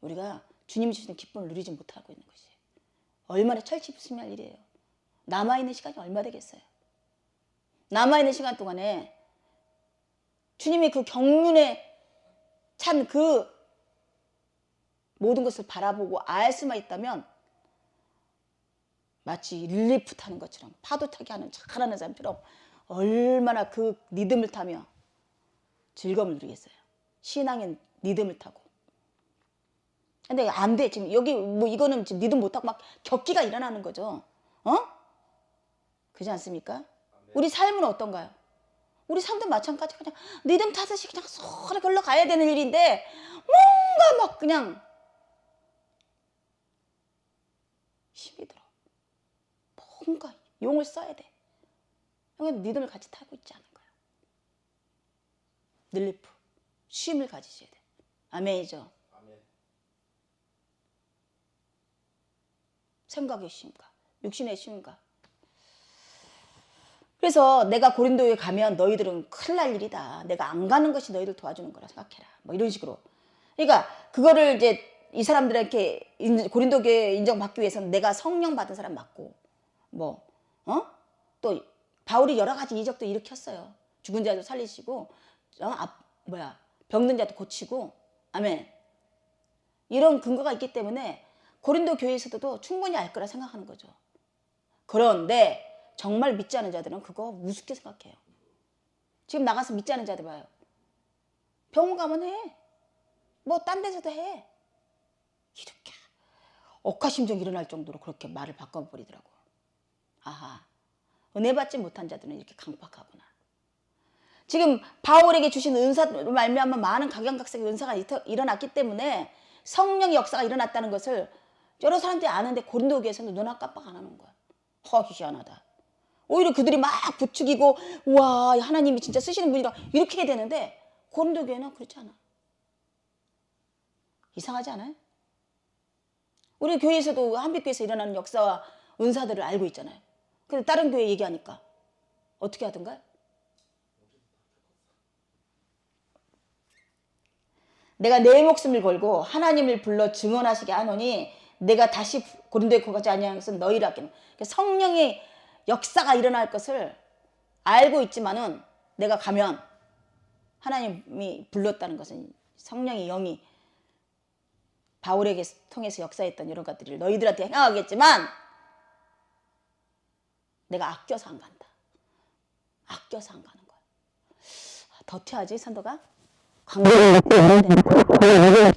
우리가 주님이 주시는 기쁨을 누리지 못하고 있는 것이 얼마나 철치부심할 일이에요. 남아있는 시간이 얼마 되겠어요. 남아있는 시간 동안에 주님이 그 경륜에 찬 그 모든 것을 바라보고 알 수만 있다면 마치 릴리프 타는 것처럼, 파도 타기 하는 잘하는 사람처럼 얼마나 그 리듬을 타며 즐거움을 누리겠어요. 신앙의 리듬을 타고. 근데 안 돼. 지금 여기 뭐 이거는 지금 리듬 못하고 막 격기가 일어나는 거죠. 그렇지 않습니까? 우리 삶은 어떤가요? 우리 삶도 마찬가지. 그냥 리듬 타듯이 그냥 소리 흘러가야 되는 일인데 뭔가 막 그냥 힘이 들어. 뭔가 용을 써야 돼. 리듬을 같이 타고 있지 않은 거야. 릴리프, 쉼을 가지셔야 돼. 아멘이죠. 아멘. 생각의 쉼과 육신의 쉼과. 그래서 내가 고린도에 가면 너희들은 큰일 날 일이다. 내가 안 가는 것이 너희들 도와주는 거라 생각해라. 뭐 이런 식으로. 그러니까 그거를 이제 이 사람들에게 고린도 교회에 인정받기 위해서는 내가 성령 받은 사람 맞고, 또 바울이 여러 가지 이적도 일으켰어요. 죽은 자도 살리시고, 병든 자도 고치고, 아멘. 이런 근거가 있기 때문에 고린도 교회에서도 충분히 알 거라 생각하는 거죠. 그런데 정말 믿지 않은 자들은 그거 우습게 생각해요. 지금 나가서 믿지 않은 자들 봐요. 병원 가면 해. 뭐 딴 데서도 해. 이렇게 억하심정 일어날 정도로 그렇게 말을 바꿔버리더라고. 아하, 은혜 받지 못한 자들은 이렇게 강팍하구나. 지금 바울에게 주신 은사로 말미암아 많은 각양각색의 은사가 일어났기 때문에 성령의 역사가 일어났다는 것을 여러 사람들이 아는데 고린도 교회에서는 눈 깜빡 안 하는 거야. 희한하다. 오히려 그들이 막 부추기고, 와, 하나님이 진짜 쓰시는 분이다, 이렇게 해야 되는데 고린도 교회는 그렇지 않아. 이상하지 않아요? 우리 교회에서도 한빛교회에서 일어나는 역사와 은사들을 알고 있잖아요. 근데 다른 교회 얘기하니까 어떻게 하던가요? 내가 내 목숨을 걸고 하나님을 불러 증언하시게 하노니 내가 다시 고린도에 거하지 아니하는 것은 너희라 하기는. 성령의 역사가 일어날 것을 알고 있지만은 내가 가면 하나님이 불렀다는 것은 성령의 영이 바울에게 통해서 역사했던 여러 가지를 너희들한테 행하겠지만 내가 아껴서 안 간다. 아껴서 안 가는 거야. 더티하지 선도가? 관계를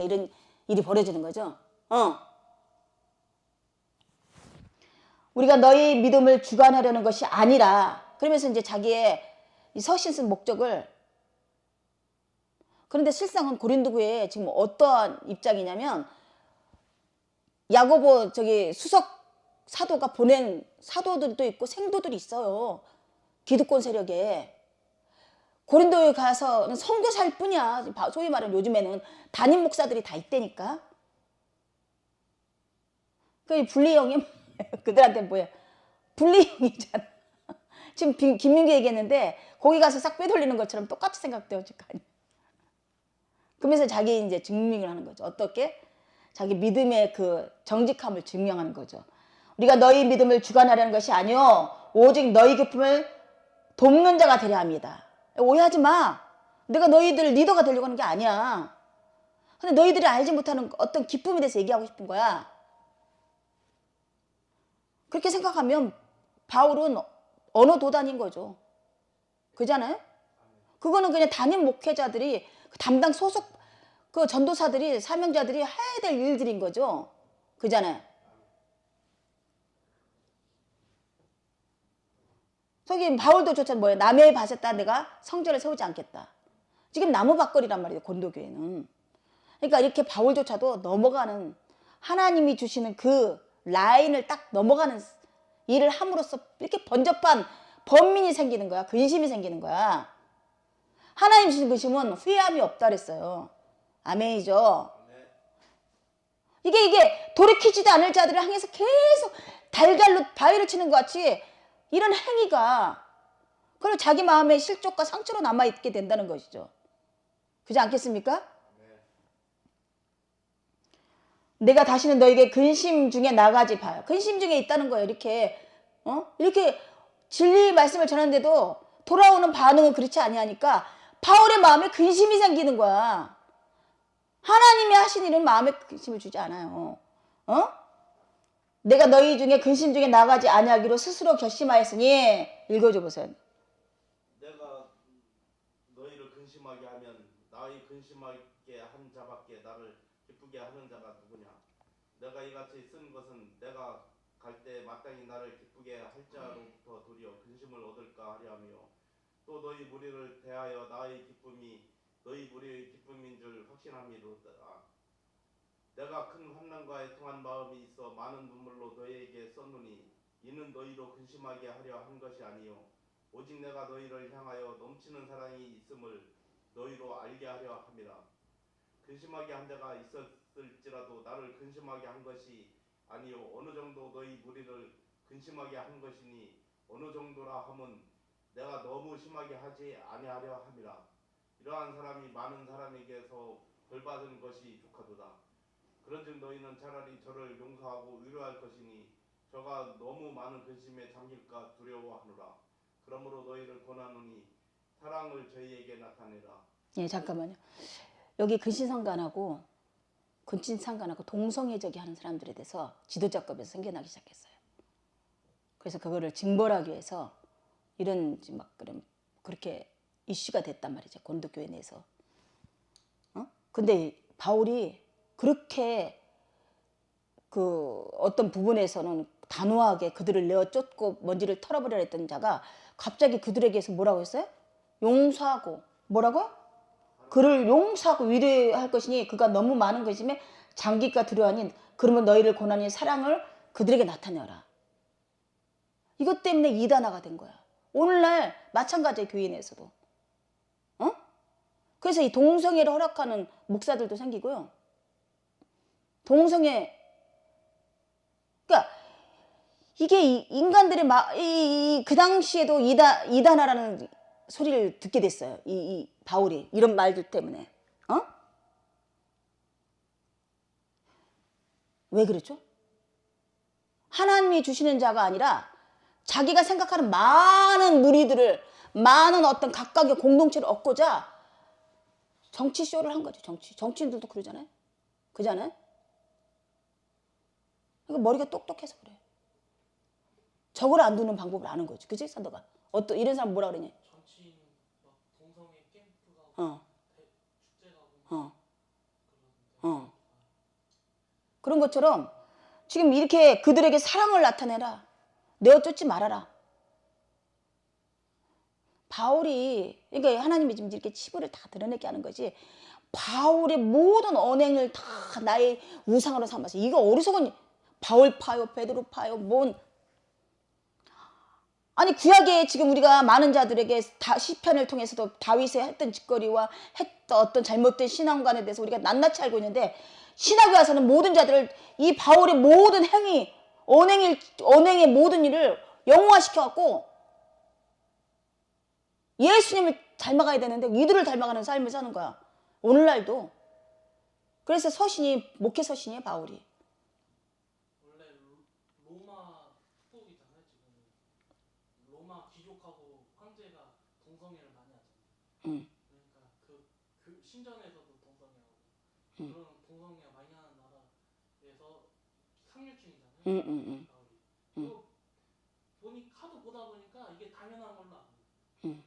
이런 일이 벌어지는 거죠. 우리가 너희 믿음을 주관하려는 것이 아니라, 그러면서 이제 자기의 서신 쓴 목적을. 그런데 실상은 고린도 교회에 지금 어떠한 입장이냐면, 야고보 수석 사도가 보낸 사도들도 있고 생도들이 있어요. 기득권 세력에. 고린도에 가서는 선교사일 뿐이야. 소위 말하는 요즘에는 담임 목사들이 다 있다니까. 그 분리형이 그들한테 뭐야? 분리형이잖아. 지금 김민규 얘기했는데 거기 가서 싹 빼돌리는 것처럼 똑같이 생각되어질 거 아니야. 그러면서 자기 이제 증명을 하는 거죠. 어떻게? 자기 믿음의 그 정직함을 증명하는 거죠. 우리가 너희 믿음을 주관하려는 것이 아니요 오직 너희 기쁨을 돕는 자가 되려 합니다. 오해하지 마. 내가 너희들 리더가 되려고 하는 게 아니야. 근데 너희들이 알지 못하는 어떤 기쁨에 대해서 얘기하고 싶은 거야. 그렇게 생각하면 바울은 언어 도단인 거죠. 그잖아요? 그거는 그냥 담임 목회자들이 그 담당 소속 그 전도사들이 사명자들이 해야 될 일들인 거죠. 그잖아요. 저기 바울도 조차 뭐예요? 남의 밭에다 내가 성전을 세우지 않겠다. 지금 나무밭거리란 말이에요. 고린도교회는. 그러니까 이렇게 바울조차도 넘어가는 하나님이 주시는 그 라인을 딱 넘어가는 일을 함으로써 이렇게 번잡한 번민이 생기는 거야. 근심이 생기는 거야. 하나님 주신 근심은 후회함이 없다 그랬어요. 아멘이죠. 이게 돌이키지도 않을 자들을 향해서 계속 달걀로 바위를 치는 것 같이 이런 행위가 그리고 자기 마음의 실족과 상처로 남아있게 된다는 것이죠. 그렇지 않겠습니까? 내가 다시는 너에게 근심 중에 나가지 봐요. 근심 중에 있다는 거예요. 이렇게 진리의 말씀을 전하는데도 돌아오는 반응은 그렇지 아니하니까 바울의 마음에 근심이 생기는 거야. 하나님이 하신 일은 마음에 근심을 주지 않아요. 내가 너희 중에 근심 중에 나가지 아니하기로 스스로 결심하였으니 읽어줘 보세요. 내가 너희를 근심하게 하면 나의 근심하게 한 자밖에 나를 기쁘게 하는 자가 누구냐? 내가 이같이 쓴 것은 내가 갈 때 마땅히 나를 기쁘게 할 자로부터 도리어 근심을 얻을까 하려 하며 또 너희 무리를 대하여 나의 기쁨이 너희 무리의 기쁨인 줄 확신함이로다. 내가 큰 환난과 애통한 마음이 있어 많은 눈물로 너희에게 썼노니 이는 너희로 근심하게 하려 한 것이 아니요 오직 내가 너희를 향하여 넘치는 사랑이 있음을 너희로 알게 하려 함이라. 근심하게 한 자가 있었을지라도 나를 근심하게 한 것이 아니요 어느 정도 너희 무리를 근심하게 한 것이니 어느 정도라 함은 내가 너무 심하게 하지 아니하려 함이라. 이러한 사람이 많은 사람에게서 벌받은 것이 족하도다. 그런즉 너희는 차라리 저를 용서하고 위로할 것이니 저가 너무 많은 근심에 잠길까 두려워하노라. 그러므로 너희를 권하노니 사랑을 저희에게 나타내라. 예, 잠깐만요. 여기 근신상간하고 동성애적이 하는 사람들에 대해서 지도자급에서 생겨나기 시작했어요. 그래서 그거를 징벌하기 위해서 이런 막 그렇게 이슈가 됐단 말이죠. 고린도교회 내에서. 근데 바울이 그렇게 그 어떤 부분에서는 단호하게 그들을 내어 쫓고 먼지를 털어버려야 했던 자가 갑자기 그들에게서 뭐라고 했어요? 용서하고 뭐라고? 그를 용서하고 위로할 것이니 그가 너무 많은 것임에 장기가 두려워하니 그러면 너희를 고난이 사랑을 그들에게 나타내어라. 이것 때문에 이단화가 된 거야. 오늘날 마찬가지의 교회 내에서도. 그래서 이 동성애를 허락하는 목사들도 생기고요. 동성애 그러니까 이게 인간들의 그 당시에도 이단화라는 소리를 듣게 됐어요. 이 바울이 이런 말들 때문에. 왜 그랬죠? 하나님이 주시는 자가 아니라 자기가 생각하는 많은 무리들을 많은 어떤 각각의 공동체를 얻고자 정치 쇼를 한 거죠. 정치인들도 그러잖아요. 그잖아요. 그러니까 머리가 똑똑해서 그래. 저걸 안 두는 방법을 아는 거지. 그치 산도가? 이런 사람 뭐라 그러냐? 정치인 막 동성애 캠프 가고 축제 가고 그러는데 그런 것처럼 지금 이렇게 그들에게 사랑을 나타내라. 내어 쫓지 말아라. 바울이 그러니까 하나님이 지금 이렇게 치부를 다 드러내게 하는 거지. 바울의 모든 언행을 다 나의 우상으로 삼아서 이거 어리석은 바울 파요, 베드로 파요, 아니 구약에 지금 우리가 많은 자들에게 시편을 통해서도 다윗의 했던 짓거리와 했던 어떤 잘못된 신앙관에 대해서 우리가 낱낱이 알고 있는데 신학에 와서는 모든 자들을 이 바울의 모든 행위, 언행의 모든 일을 영웅화시켜갖고 예수님을 닮아가야 되는데 이들을 닮아가는 삶을 사는 거야. 오늘날도. 그래서 목회 서신이에요, 바울이. 원래 로마 후국이잖아요. 지금 로마 귀족하고 황제가 동성애를 많이 하잖아요. 그러니까 그 신전에서도 동성애하고 그런 동성애가 많이 하는 나라에서 상류층이잖아요. 바울이. 보니 하도 보다 보니까 이게 당연한 걸로 알아요.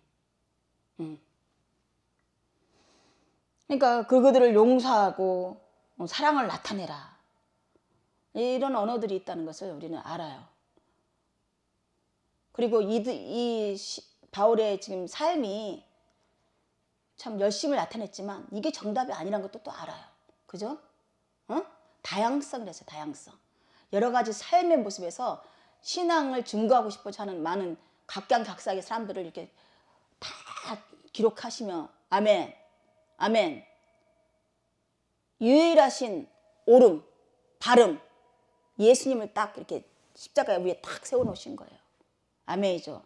그러니까 그들을 용서하고 사랑을 나타내라. 이런 언어들이 있다는 것을 우리는 알아요. 그리고 바울의 지금 삶이 참 열심을 나타냈지만 이게 정답이 아니라는 것도 또 알아요. 그죠? 다양성이라서 다양성. 여러 가지 삶의 모습에서 신앙을 증거하고 싶어서 하는 많은 각양각색의 사람들을 이렇게 다 기록하시며 아멘, 아멘. 유일하신 옳음, 바름, 예수님을 딱 이렇게 십자가 위에 딱 세워놓으신 거예요. 아멘이죠.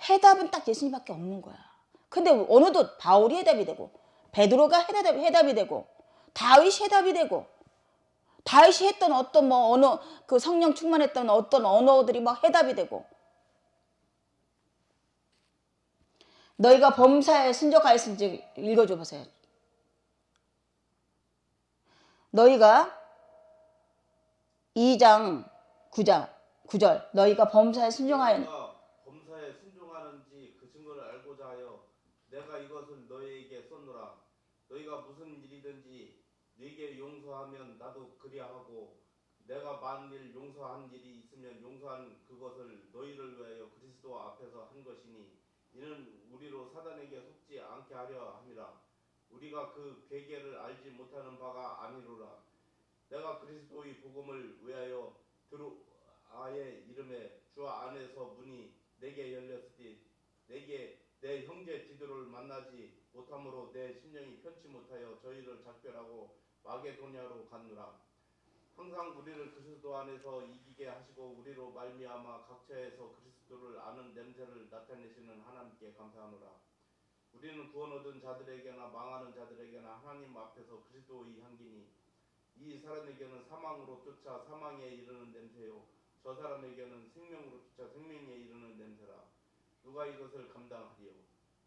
해답은 딱 예수님밖에 없는 거야. 근데 어느덧 바울이 해답이 되고 베드로가 해답이 되고 다윗이 해답이 되고 다윗이 했던 어떤 뭐 언어 그 성령 충만했던 어떤 언어들이 막 해답이 되고 너희가 범사에 순종하였은지 읽어줘 보세요. 너희가 2장 9절 너희가 범사에 순종하였 범사에 순종하는지 그 증거를 알고자 하여 내가 이것을 너희에게 썼노라. 너희가 무슨 일이든지 네게 용서하면 나도 그리하고 내가 만일 용서한 일이 있으면 용서한 그것을 너희를 위하여 그리스도 앞에서 한 것이니 이는 우리로 사단에게 속지 않게 하려 함이라. 우리가 그 괴계를 알지 못하는 바가 아니로라. 내가 그리스도의 복음을 위하여 드루아의 이름에 주 안에서 문이 내게 열렸으니 내게 내 형제 디도를 만나지 못함으로 내 심령이 편치 못하여 저희를 작별하고 마게도냐로 갔노라. 항상 우리를 그리스도 안에서 이기게 하시고 우리로 말미암아 각처에서 그리스도를 아는 냄새를 나타내시는 하나님께 감사하노라. 우리는 구원 얻은 자들에게나 망하는 자들에게나 하나님 앞에서 그리스도의 향기니 이 사람에게는 사망으로 쫓아 사망에 이르는 냄새요 저 사람에게는 생명으로 쫓아 생명에 이르는 냄새라. 누가 이것을 감당하리요?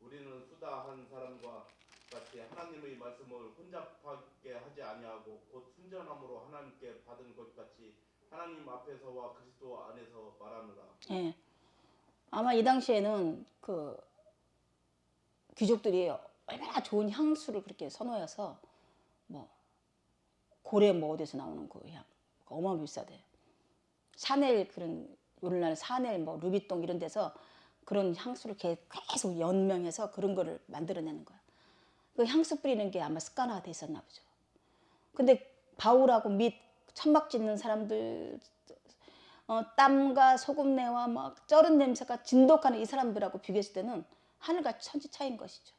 우리는 수다한 사람과 같이 하나님의 말씀을 혼잡하게 하지 아니하고 곧 순전함으로 하나님께 받은 것 같이 하나님 앞에서와 그리스도 안에서 말하노라. 예. 아마 이 당시에는 그 귀족들이 얼마나 좋은 향수를 그렇게 선호해서 뭐 고래 뭐 어디서 나오는 그 향 어마어마하게 비싸대. 샤넬 그런 오늘날 샤넬 뭐 루비통 이런 데서 그런 향수를 계속 연명해서 그런 거를 만들어내는 거야. 그 향수 뿌리는 게 아마 습관화가 돼 있었나 보죠. 근데 바울하고 및 천막 짓는 사람들 땀과 소금내와 막 쩔은 냄새가 진독하는 이 사람들하고 비교했을 때는 하늘같이 천지 차이인 것이죠.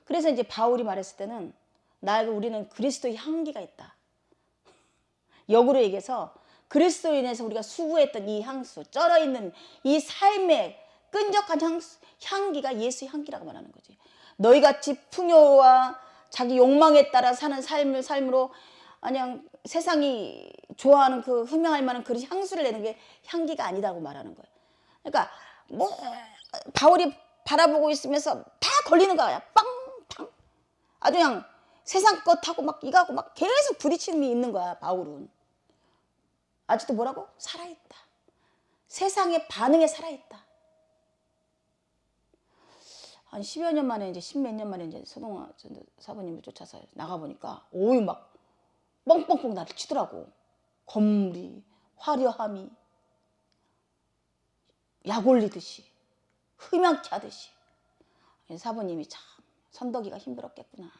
그래서 이제 바울이 말했을 때는 우리는 그리스도의 향기가 있다. 역으로 얘기해서 그리스도로 인해서 우리가 수고했던 이 향수, 쩔어있는 이 삶의 끈적한 향기가 예수의 향기라고 말하는 거지. 너희같이 풍요와 자기 욕망에 따라 사는 삶으로 그냥 세상이 좋아하는 그 흠양할 만한 그런 향수를 내는 게 향기가 아니다고 말하는 거예요. 그러니까 뭐 바울이 바라보고 있으면서 다 걸리는 거야. 빵빵. 아주 그냥 세상 것하고 막 이거하고 막 계속 부딪힘이 있는 거야. 바울은. 아직도 뭐라고? 살아있다. 세상의 반응에 살아있다. 한 10여 년 만에 이제 10몇 년 만에 이제 서동아 사부님을 쫓아서 나가보니까 오유 막 뻥뻥뻥 나를 치더라고. 건물이, 화려함이 약 올리듯이 흠양케 하듯이. 사부님이 참 선덕이가 힘들었겠구나.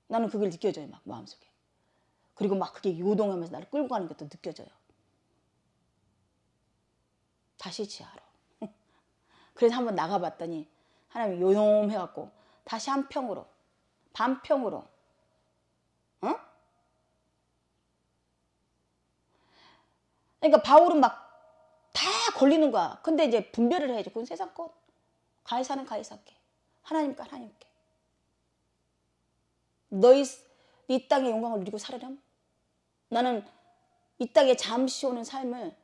나는 그걸 느껴져요. 막 마음속에. 그리고 막 그게 요동하면서 나를 끌고 가는 것도 느껴져요. 다시 지하로. 그래서 한번 나가봤더니 하나님이 요놈해갖고 다시 한평으로 반평으로 그러니까 바울은 막 다 걸리는 거야. 근데 이제 분별을 해야죠. 그건 세상 것. 가해사는 가해사께. 하나님께 하나님께. 너희 이 땅의 영광을 누리고 살으렴. 나는 이 땅에 잠시 오는 삶을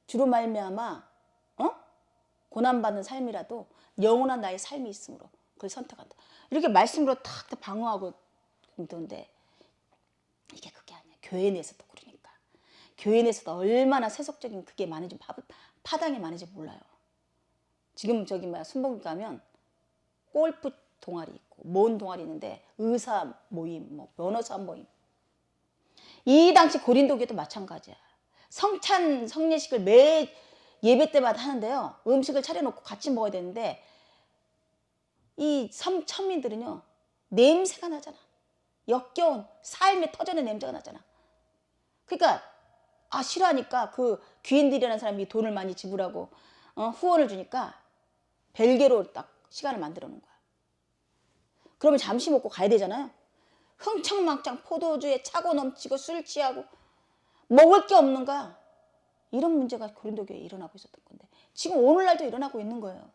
주로 말미암아 고난받는 삶이라도 영원한 나의 삶이 있으므로 그걸 선택한다. 이렇게 말씀으로 탁 방어하고 있는데 이게 그게 아니야. 교회 내에서도 그러니까. 교회 내에서도 얼마나 세속적인 그게 많은지 파당이 많은지 몰라요. 지금 저기 순복음 가면 골프 동아리 있고 모은 동아리 있는데 의사 모임, 뭐 변호사 모임. 이 당시 고린도 교회도 마찬가지야. 성찬 성례식을 매 예배 때마다 하는데요. 음식을 차려놓고 같이 먹어야 되는데 이 천민들은요 냄새가 나잖아. 역겨운 삶에 터지는 냄새가 나잖아. 그러니까 싫어하니까 그 귀인들이라는 사람이 돈을 많이 지불하고 후원을 주니까 별개로 딱 시간을 만들어 놓은 거야. 그러면 잠시 먹고 가야 되잖아요. 흥청망청 포도주에 차고 넘치고 술 취하고 먹을 게 없는 거야. 이런 문제가 고린도 교회에 일어나고 있었던 건데 지금 오늘날도 일어나고 있는 거예요.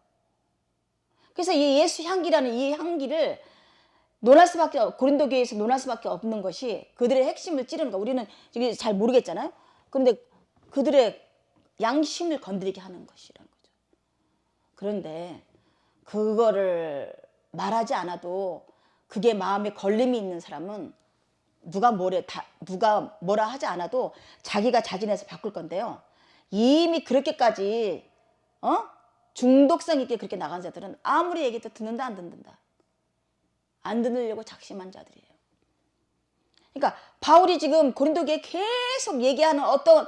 그래서 이 예수 향기라는 이 향기를 고린도 교회에서 논할 수밖에 없는 것이 그들의 핵심을 찌르는 거. 우리는 지금 잘 모르겠잖아요. 그런데 그들의 양심을 건드리게 하는 것이라는 거죠. 그런데 그거를 말하지 않아도 그게 마음에 걸림이 있는 사람은 누가 뭐라 하지 않아도 자기가 자진해서 바꿀 건데요. 이미 그렇게까지 중독성 있게 그렇게 나간 자들은 아무리 얘기해도 듣는다 안 듣는다. 안 듣으려고 작심한 자들이에요. 그러니까 바울이 지금 고린도교에 계속 얘기하는 어떤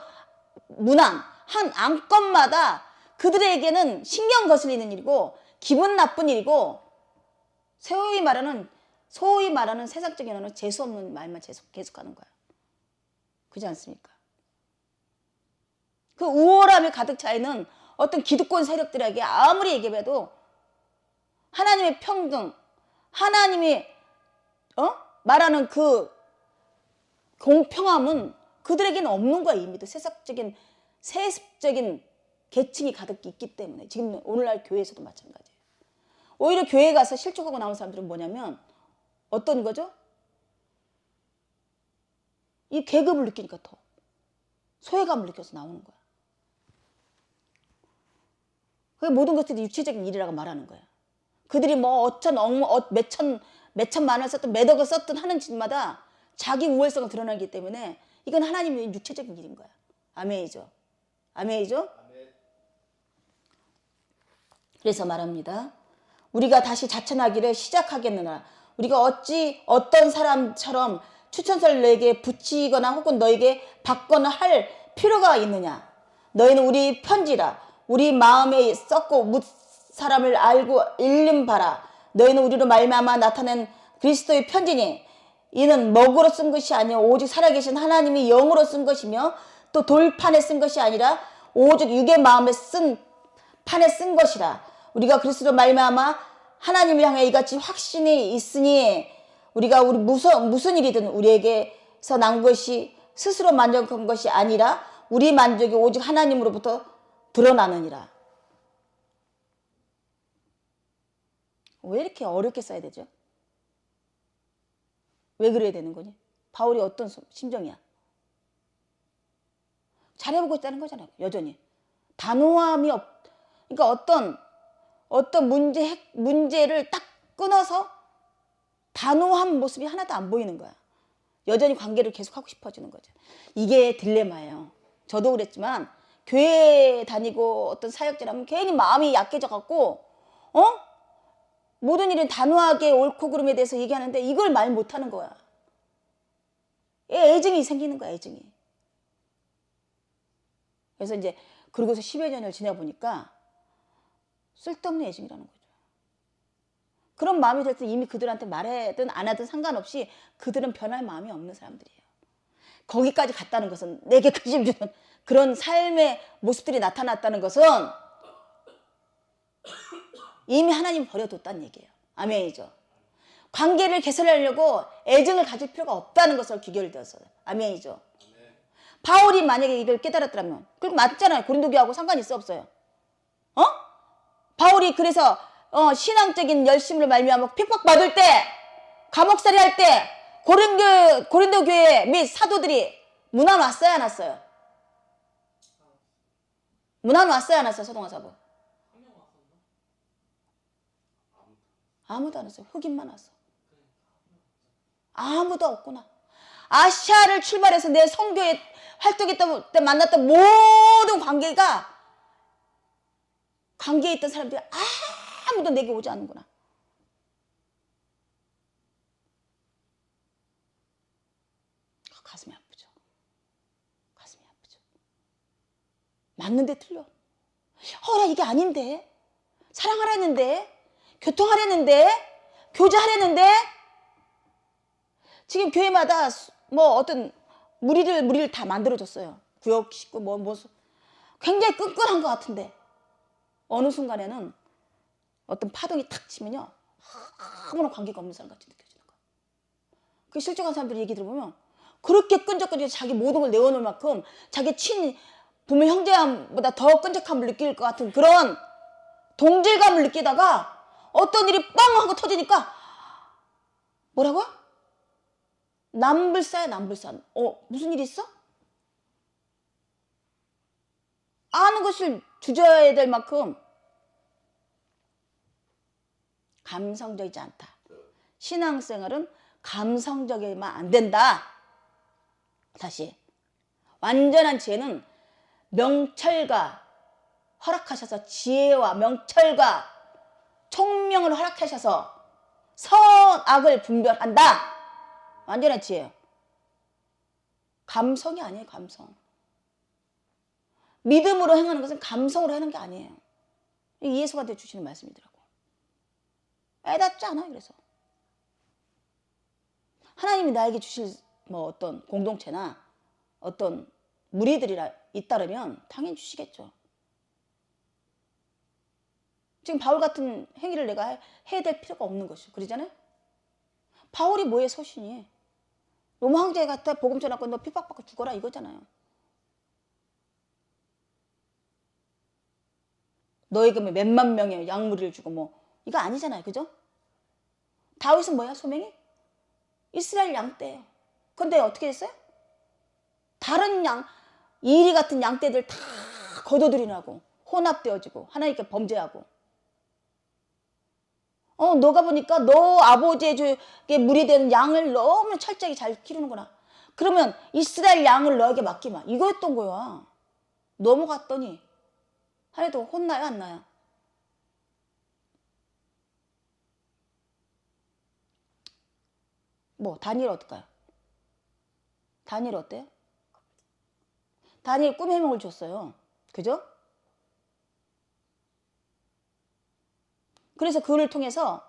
문안 한 안건마다 그들에게는 신경 거슬리는 일이고 기분 나쁜 일이고 소위 말하는 세상적인 언어는 재수 없는 말만 계속하는 거야. 그렇지 않습니까? 그 우월함이 가득 차 있는 어떤 기득권 세력들에게 아무리 얘기해도 하나님의 평등, 하나님이 말하는 그 공평함은 그들에게는 없는 거야. 이미도 세습적인 계층이 가득 있기 때문에 지금 오늘날 교회에서도 마찬가지예요. 오히려 교회에 가서 실족하고 나온 사람들은 뭐냐면 어떤 거죠? 이 계급을 느끼니까 더 소외감을 느껴서 나오는 거야. 그 모든 것들이 육체적인 일이라고 말하는 거야. 그들이 뭐 몇천만 원을 썼든 몇억을 썼든 하는 짓마다 자기 우월성을 드러내기 때문에 이건 하나님의 육체적인 일인 거야. 아멘이죠. 아멘이죠. 그래서 말합니다. 우리가 다시 자천하기를 시작하겠느냐. 우리가 어찌 어떤 사람처럼 추천서를 너에게 붙이거나 혹은 너에게 받거나 할 필요가 있느냐. 너희는 우리 편지라. 우리 마음에 썩고 묻 사람을 알고 읽는 바라. 너희는 우리로 말미암아 나타낸 그리스도의 편지니 이는 먹으로 쓴 것이 아니요 오직 살아계신 하나님이 영으로 쓴 것이며 또 돌판에 쓴 것이 아니라 오직 육의 마음에 쓴 판에 쓴 것이라. 우리가 그리스도로 말미암아 하나님을 향해 이같이 확신이 있으니 우리 무슨 일이든 우리에게서 난 것이 스스로 만족한 것이 아니라 우리 만족이 오직 하나님으로부터 드러나느니라. 왜 이렇게 어렵게 써야 되죠? 왜 그래야 되는 거니? 바울이 어떤 심정이야? 잘해보고 있다는 거잖아요. 여전히 단호함이 그러니까 어떤 문제를 딱 끊어서 단호한 모습이 하나도 안 보이는 거야. 여전히 관계를 계속하고 싶어지는 거죠. 이게 딜레마예요. 저도 그랬지만 교회 다니고 어떤 사역자라면 괜히 마음이 약해져 갖고 모든 일은 단호하게 옳고 그름에 대해서 얘기하는데 이걸 말 못하는 거야. 애증이 생기는 거야. 애증이. 그래서 이제 그러고서 10여 년을 지내보니까 쓸데없는 애증이라는 거죠. 그런 마음이 들 때 이미 그들한테 말하든 안 하든 상관없이 그들은 변할 마음이 없는 사람들이에요. 거기까지 갔다는 것은 내게 관심 주는 그런 삶의 모습들이 나타났다는 것은 이미 하나님 버려뒀다는 얘기예요. 아멘이죠. 관계를 개선하려고 애증을 가질 필요가 없다는 것을 귀결되었어요. 아멘이죠. 바울이 만약에 이걸 깨달았더라면 그럼 맞잖아요. 고린도교하고 상관이 있어 없어요? 바울이 그래서 신앙적인 열심을 말미암아 핍박받을 때 감옥살이 할 때 고린도 교회 및 사도들이 문안 왔어요 안 왔어요? 문안 왔어요 안 왔어요? 서동아 사부 아무도 안 왔어요. 흑인만 왔어. 아무도 없구나. 아시아를 출발해서 내 선교에 활동했던 때 만났던 모든 관계에 있던 사람들이 아무도 내게 오지 않는구나. 가슴이 아프죠. 가슴이 아프죠. 맞는데 틀려. 나 이게 아닌데. 사랑하려는데. 교통하려는데. 교제하려는데. 지금 교회마다 뭐 어떤 무리를 다 만들어줬어요. 구역 식구 뭐 굉장히 끈끈한 것 같은데 어느 순간에는 어떤 파동이 탁 치면요 아무런 관계가 없는 사람 같이 느껴지는 거야. 그 실족한 사람들 얘기 들어보면 그렇게 끈적끈적 자기 모든 걸 내어놓을 만큼 자기 부모 형제보다 더 끈적함을 느낄 것 같은 그런 동질감을 느끼다가 어떤 일이 빵 하고 터지니까 뭐라고요? 남불사야 남불사. 무슨 일이 있어? 아는 것을 주저해야 될 만큼 감성적이지 않다. 신앙생활은 감성적이면 안 된다. 다시 완전한 지혜는 명철과 허락하셔서 지혜와 명철과 총명을 허락하셔서 선악을 분별한다. 완전한 지혜예요. 감성이 아니에요. 감성. 믿음으로 행하는 것은 감성으로 하는 게 아니에요. 예수한테 주시는 말씀이더라고. 애답지 않아요. 그래서 하나님이 나에게 주실 뭐 어떤 공동체나 어떤 무리들이 잇따르면 당연히 주시겠죠. 지금 바울 같은 행위를 내가 해야 될 필요가 없는 것이죠. 그러잖아요. 바울이 뭐에 소신이? 로마 황제에 갔다 복음 전하고 너 핍박받고 죽어라 이거잖아요. 너에게 뭐 몇만 명의 양무리를 주고 뭐 이거 아니잖아요. 그죠? 다윗은 뭐야 소명이? 이스라엘 양떼예요. 근데 어떻게 됐어요? 다른 이리 같은 양떼들 다 거둬들이라고 혼합되어지고 하나님께 범죄하고 너가 보니까 너 아버지의 무리된 양을 너무 철저히 잘 기르는구나. 그러면 이스라엘 양을 너에게 맡기마. 이거였던 거야. 넘어갔더니 하나도 혼나요 안 나요? 뭐 다니엘 어떨까요? 다니엘 어때요? 다니엘 꿈의 해몽을 줬어요. 그죠? 그래서 그를 통해서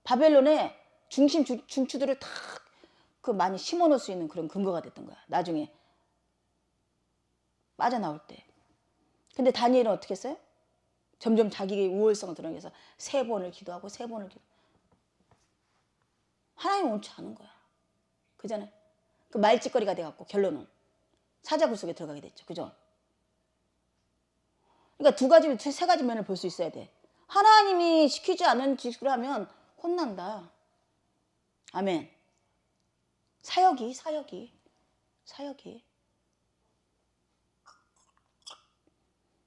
바벨론의 중추들을 다 많이 심어놓을 수 있는 그런 근거가 됐던 거야. 나중에 빠져나올 때. 근데 다니엘은 어떻게 했어요? 점점 자기의 우월성을 드러내서 3번을 기도하고 3번을 기도. 하나님 원치 않은 거야. 그잖아요. 그 말짓거리가 돼갖고 결론은 사자굴 속에 들어가게 됐죠. 그죠? 그러니까 세 가지 면을 볼 수 있어야 돼. 하나님이 시키지 않은 짓을 하면 혼난다. 아멘. 사역이.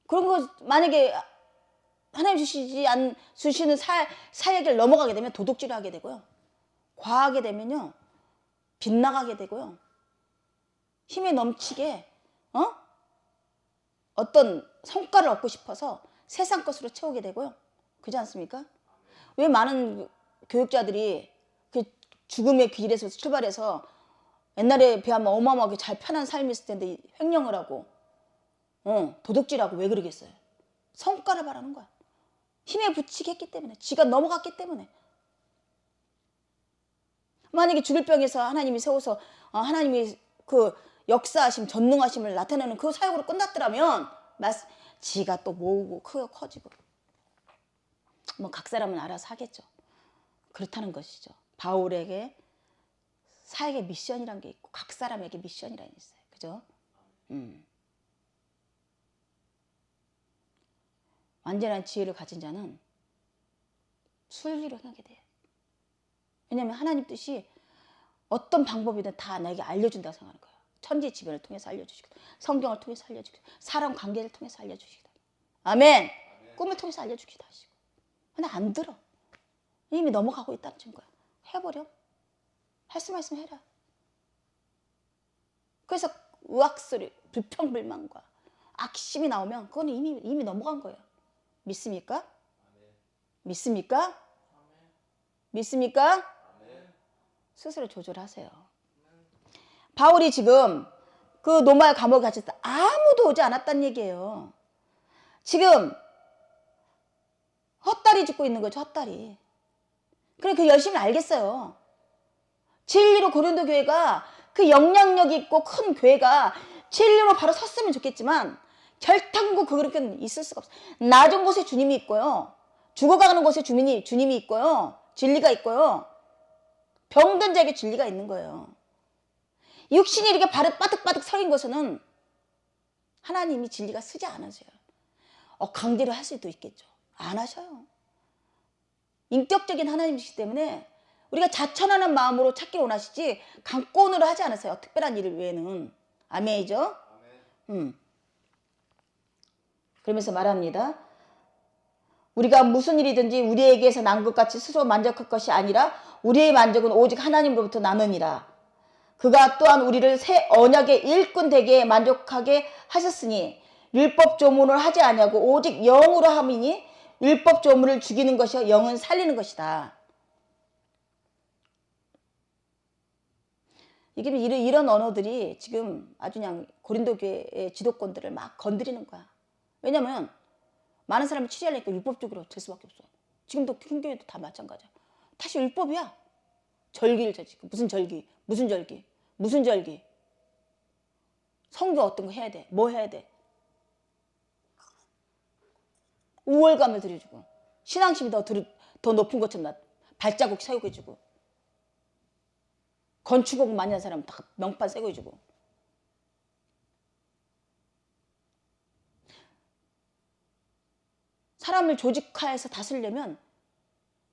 그런 거 만약에 하나님 주시는 사역을 넘어가게 되면 도둑질을 하게 되고요. 과하게 되면요. 빗나가게 되고요. 힘에 넘치게 어떤 성과를 얻고 싶어서 세상 것으로 채우게 되고요. 그렇지 않습니까? 왜 많은 교육자들이 그 죽음의 길에서 출발해서 옛날에 비하면 어마어마하게 잘 편한 삶이 있을 텐데 횡령을 하고 도둑질하고 왜 그러겠어요? 성과를 바라는 거야. 힘에 부치게 했기 때문에. 지가 넘어갔기 때문에. 만약에 죽을 병에서 하나님이 세워서 하나님이 그 역사하심, 전능하심을 나타내는 그 사역으로 끝났더라면 지가 또 모으고 커지고 뭐 각 사람은 알아서 하겠죠. 그렇다는 것이죠. 바울에게 사역의 미션이란 게 있고 각 사람에게 미션이란 게 있어요. 그죠? 완전한 지혜를 가진 자는 순리로 행하게 돼요. 왜냐하면 하나님 뜻이 어떤 방법이든 다 나에게 알려준다고 생각하는 거예요. 천지지변을 통해서 알려주시고 성경을 통해서 알려주시고 사람 관계를 통해서 알려주시기도 아멘. 꿈을 통해서 알려주기도 하시고. 근데 안 들어. 이미 넘어가고 있다는 증거야. 해버려. 할 수 말씀 해라. 그래서 의학소리, 불평불만과 악심이 나오면 그건 이미 넘어간 거예요. 믿습니까? 믿습니까? 믿습니까? 스스로 조절하세요. 바울이 지금 그 로마 감옥에 갇혔을 때 아무도 오지 않았다는 얘기예요. 지금 헛다리 짚고 있는 거죠, 헛다리. 그래, 그 열심히 알겠어요. 진리로 고린도 교회가 그 영향력 있고 큰 교회가 진리로 바로 섰으면 좋겠지만 결단코 그렇게 있을 수가 없어요. 낮은 곳에 주님이 있고요. 죽어가는 곳에 주님이 있고요. 진리가 있고요. 병든 자에게 진리가 있는 거예요. 육신이 이렇게 바득바득 서인 곳에는 하나님이 진리가 쓰지 않으세요. 강제로 할 수도 있겠죠. 안 하셔요. 인격적인 하나님이시기 때문에 우리가 자천하는 마음으로 찾기를 원하시지 강권으로 하지 않으세요. 특별한 일을 위해는. 아멘이죠? 그러면서 말합니다. 우리가 무슨 일이든지 우리에게서 난 것 같이 스스로 만족할 것이 아니라 우리의 만족은 오직 하나님으로부터 나느니라. 그가 또한 우리를 새 언약의 일꾼 되게 만족하게 하셨으니 율법 조문을 하지 아니하고 오직 영으로 함이니 율법 조문을 죽이는 것이요 영은 살리는 것이다. 이게 이런 언어들이 지금 아주 그냥 고린도 교회의 지도권들을 막 건드리는 거야. 왜냐면 많은 사람이 취재하려니까 율법적으로 될 수밖에 없어. 지금도 큰 교회도 다 마찬가지야. 다시 율법이야. 절기를 지키고 무슨 절기, 무슨 절기, 무슨 절기. 성교 어떤 거 해야 돼. 뭐 해야 돼. 우월감을 들여주고 신앙심이 더 높은 것처럼 발자국 세우게 해주고 건축공부 많이 한 사람 다 명판 세고 해주고 사람을 조직화해서 다스리려면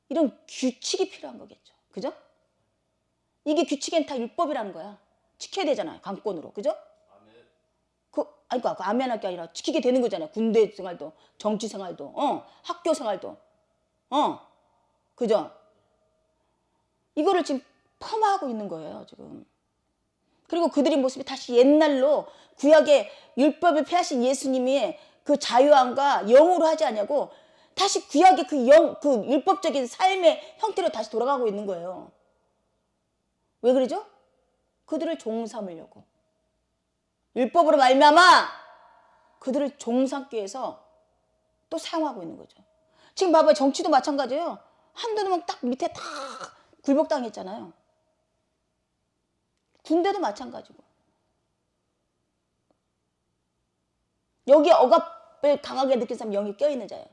이런 규칙이 필요한 거겠죠. 그죠? 이게 규칙엔 다 율법이라는 거야. 지켜야 되잖아요. 강권으로. 그죠? 아니, 아멘할 게 아니라 지키게 되는 거잖아요. 군대 생활도, 정치 생활도, 학교 생활도, 그죠? 이거를 지금 폄하하고 있는 거예요, 지금. 그리고 그들의 모습이 다시 옛날로 구약의 율법을 폐하신 예수님의 그 자유함과 영으로 하지 않냐고 다시 구약의 그 율법적인 삶의 형태로 다시 돌아가고 있는 거예요. 왜 그러죠? 그들을 종 삼으려고. 율법으로 말미암아 그들을 종 삼기 위해서 또 사용하고 있는 거죠. 지금 봐봐요. 정치도 마찬가지예요. 한두 명 딱 밑에 다 굴복당했잖아요. 군대도 마찬가지고. 여기에 억압을 강하게 느낀 사람 영이 껴있는 자예요.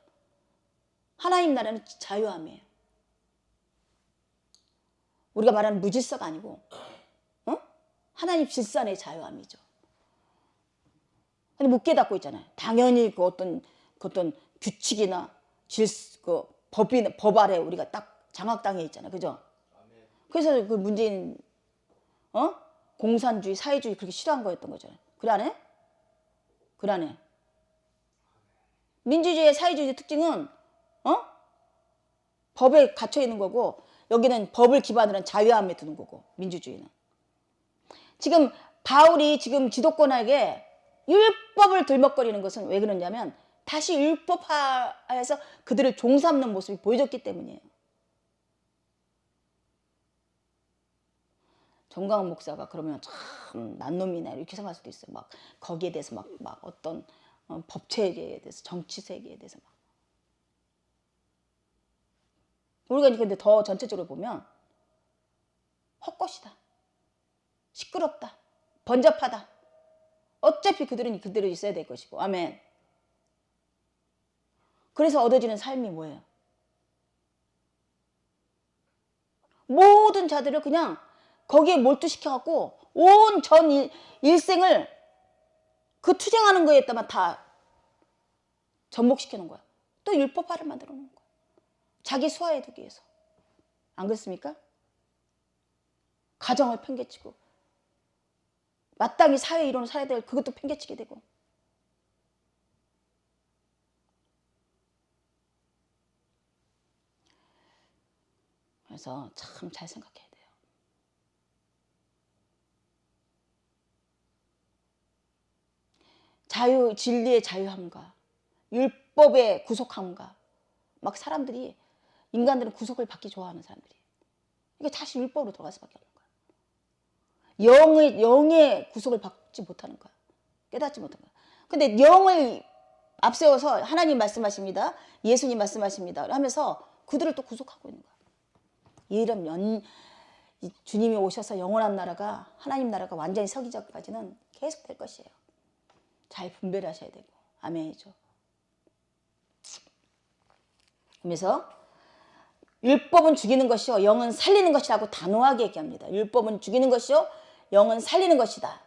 하나님 나라는 자유함이에요. 우리가 말하는 무질서가 아니고 하나님 질서 안의 자유함이죠. 근데 못 깨닫고 있잖아요. 당연히 그 어떤 규칙이나 법 아래 우리가 딱 장악당해 있잖아요. 그죠? 그래서 그 문재인 공산주의, 사회주의 그렇게 싫어한 거였던 거잖아요. 그래 안 해? 그래 안 해? 민주주의의 사회주의의 특징은 법에 갇혀 있는 거고 여기는 법을 기반으로 한 자유함에 두는 거고 민주주의는. 지금 바울이 지금 지도권에게 율법을 들먹거리는 것은 왜 그러냐면 다시 율법화해서 그들을 종삼는 모습이 보여졌기 때문이에요. 정강훈 목사가 그러면 참 난놈이네 이렇게 생각할 수도 있어요. 막 거기에 대해서 막 어떤 법체계에 대해서 정치 세계에 대해서 막 우리가 근데 더 전체적으로 보면 헛것이다. 시끄럽다. 번잡하다. 어차피 그들은 그대로 있어야 될 것이고. 아멘. 그래서 얻어지는 삶이 뭐예요? 모든 자들을 그냥 거기에 몰두시켜갖고 온 전 일생을 그 투쟁하는 거에다만 다 접목시켜놓은 거야. 또 율법화를 만들어 놓은 거야. 자기 수하해두기 위해서. 안 그렇습니까? 가정을 팽개치고 마땅히 사회 이론을 살아야 될 그것도 팽개치게 되고. 그래서 참 잘 생각해야 돼요. 진리의 자유함과 율법의 구속함과 막 사람들이 인간들은 구속을 받기 좋아하는 사람들이 이게 다시 율법으로 들어갈 수밖에 없는 거야. 영의 구속을 받지 못하는 거야. 깨닫지 못하는 거야. 근데 영을 앞세워서 하나님 말씀하십니다. 예수님 말씀하십니다. 하면서 그들을 또 구속하고 있는 거야. 이런 주님이 오셔서 영원한 나라가 하나님 나라가 완전히 서기 전까지는 계속 될 것이에요. 잘 분별하셔야 되고. 아멘이죠. 그래서 율법은 죽이는 것이요 영은 살리는 것이라고 단호하게 얘기합니다. 율법은 죽이는 것이요 영은 살리는 것이다.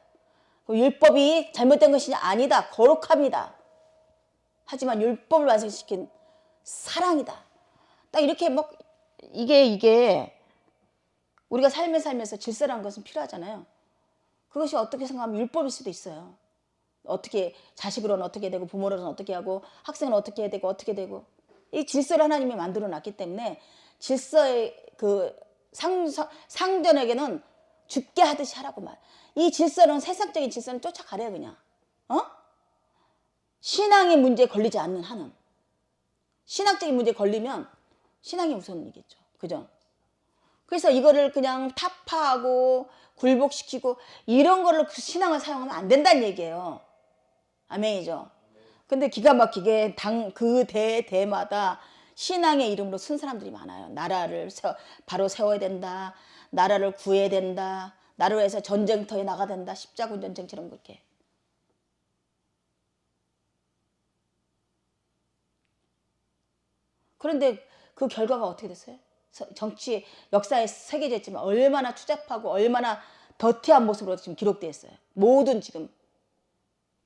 율법이 잘못된 것이 아니다. 거룩합니다. 하지만 율법을 완성시킨 사랑이다. 딱 이렇게 막 이게 우리가 살면서 질서라는 것은 필요하잖아요. 그것이 어떻게 생각하면 율법일 수도 있어요. 어떻게 자식으로는 어떻게 되고 부모로는 어떻게 하고 학생은 어떻게 해야 되고 어떻게 되고 이 질서를 하나님이 만들어 놨기 때문에 질서의 그 상전에게는 죽게 하듯이 하라고 말. 이 질서는 세상적인 질서는 쫓아가래요 그냥. 신앙의 문제에 걸리지 않는 한은. 신학적인 문제에 걸리면 신앙이 우선이겠죠. 그죠? 그래서 이거를 그냥 타파하고 굴복시키고 이런 걸로 그 신앙을 사용하면 안 된다는 얘기예요. 아멘이죠. 근데 기가 막히게 그 대마다 신앙의 이름으로 쓴 사람들이 많아요. 나라를 바로 세워야 된다. 나라를 구해야 된다. 나라를 위해서 전쟁터에 나가야 된다. 십자군 전쟁처럼 그렇게. 그런데 그 결과가 어떻게 됐어요? 정치 역사에 새겨져 있지만 얼마나 추잡하고 얼마나 더티한 모습으로 지금 기록되어 있어요. 모든 지금